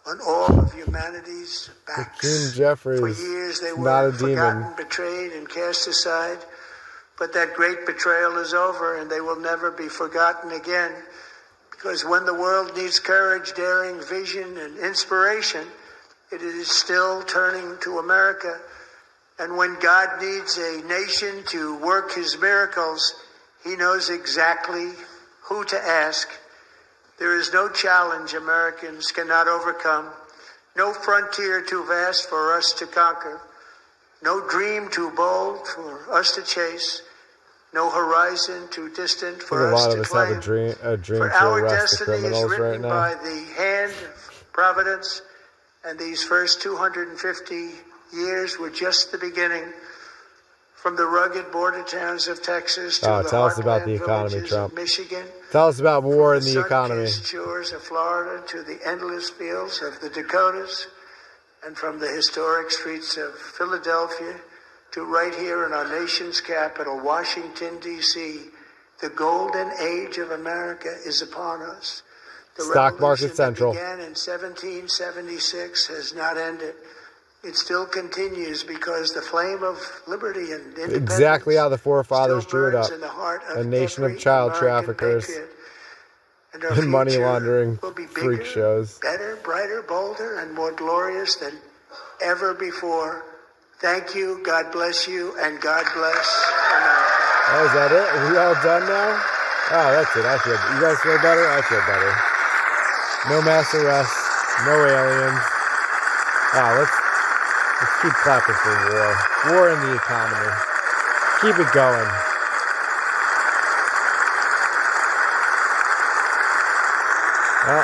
on all of humanity's backs. Gene Jeffries, For years they not were a demon. forgotten, betrayed, and cast aside. But that great betrayal is over, and they will never be forgotten again. Because when the world needs courage, daring, vision, and inspiration, it is still turning to America. And when God needs a nation to work his miracles, he knows exactly who to ask. There is no challenge Americans cannot overcome, no frontier too vast for us to conquer, no dream too bold for us to chase, no horizon too distant for I think a us lot to of us claim. have a dream For to our arrest the destiny is criminals written right now. by the hand of providence, and these first 250 years were just the beginning. From the rugged border towns of Texas to the tell us about the heartland economy, villages Trump. of Michigan, Tell us about war from in the economy. sun-kissed shores of Florida to the endless fields of the Dakotas, and from the historic streets of Philadelphia to right here in our nation's capital, Washington, D.C., the golden age of America is upon us. The Stock Market revolution Central. that began in 1776 has not ended. It still continues because the flame of liberty and independence Exactly how the forefathers still drew it burns up. in the heart of A nation of every child American traffickers patriot. And our and money future laundering will be freak bigger, shows. better, brighter, bolder, and more glorious than ever before. Thank you, God bless you, and God bless America. Oh, is that it? Are we all done now? Oh, that's it. You guys feel better? I feel better. No mass arrests. No aliens. Let's keep clapping for war. War in the economy. Keep it going. Well,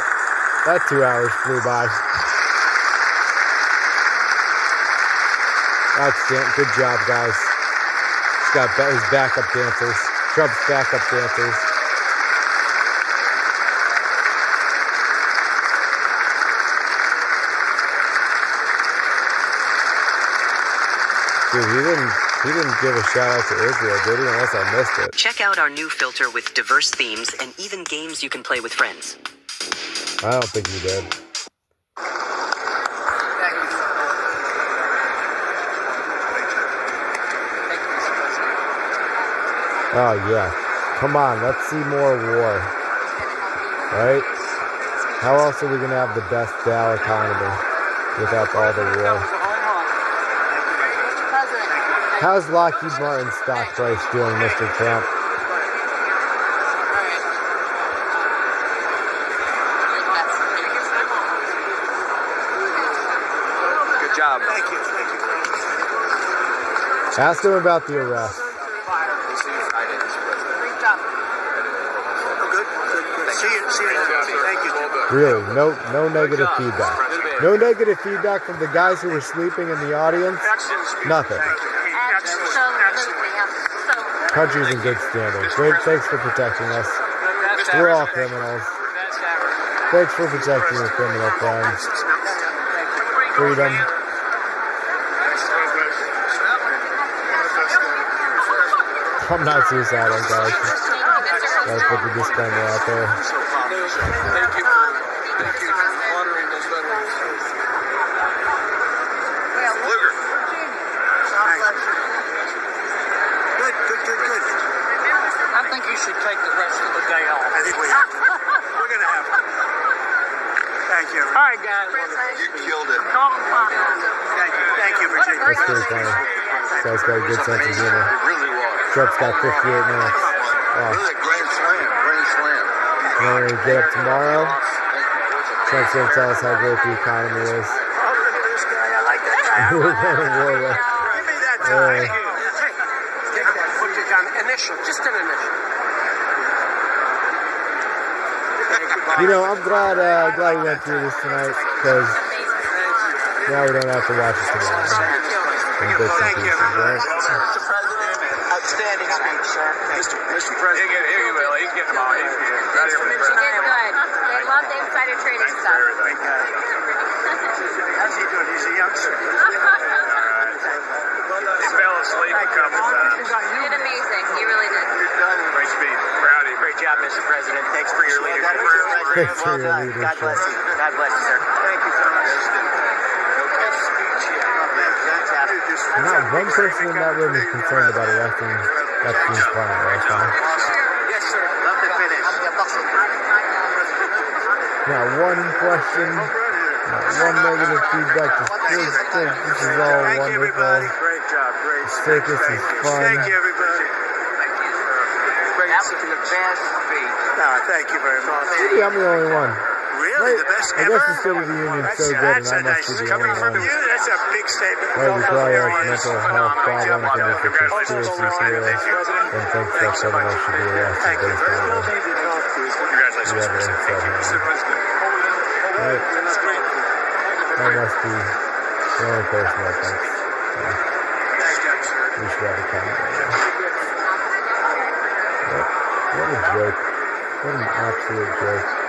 that 2 hours flew by. Excellent. Good job, guys. got his backup dancers. Trump's backup dancers. Dude, he didn't give a shout out to Israel, did he? Unless I missed it. Check out our new filter with diverse themes and even games you can play with friends. I don't think he did. Oh yeah. Come on, let's see more war. Right? How else are we gonna have the best Dow economy without all the war? How's Lockheed Martin's stock price doing, Mr. Trump? Good job. Thank you. Ask him about the arrest. Oh, good. See you. Thank you. Really, no negative feedback. No negative feedback from the guys who were sleeping in the audience. Nothing. Country's in good standing. Great, thanks for protecting us. We're all criminals. Thanks for protecting your criminal friends. Freedom. I'm not suicidal, guys. Gotta put the disclaimer out there. Thank you for honoring those veterans. Luger. Good. I think you should take the rest of the day off. I think we have to. We're going to have to. Thank you. All right, guys. You killed it. Thank you, Virginia. That's pretty funny. This guy's got a good sense of humor. It really was. Trump's got 58 minutes. Really a grand slam. And then when we get up tomorrow, Trump's going to tell us how great the economy is. Oh, look at this guy. I like that guy. Who we're going to war with. Give me that guy. Take that. Put it down. Initial. Just an initial. You know, I'm glad we went through this tonight, because now we don't have to watch it tomorrow. In bits and pieces, right? Mr. President, outstanding speech, sir. Mr. President. Here you will. He's getting them all. He's right here for the She did president. good. They love the insider trading stuff. How's he doing? He's a youngster. He fell asleep a couple times. He did amazing. He really did. Great speech. Proud of you. Great job, Mr. President. Thanks for your leadership. Thanks for your leadership. God bless you. God bless you, sir. Thank you so much. Not one person in that room is concerned about arresting Epstein's client last time. Yes, sir. Love to finish. Not one question, not one negative feedback. Just good. This is all Thank you, wonderful. everybody. Great job. Great. Circus is fun. Thank you, everybody. That was the best speech. No, thank you very much. Maybe I'm the only one. Really? The best I ever? guess the State of the Union's so good, and I must be the coming only from one. you, that's a big statement. Maybe probably has mental health problems and is a conspiracy theorist and thinks that criminals should be arrested based on whoever said him. Right? I must be the only person that thinks we should have accountability. What a joke. What an absolute joke.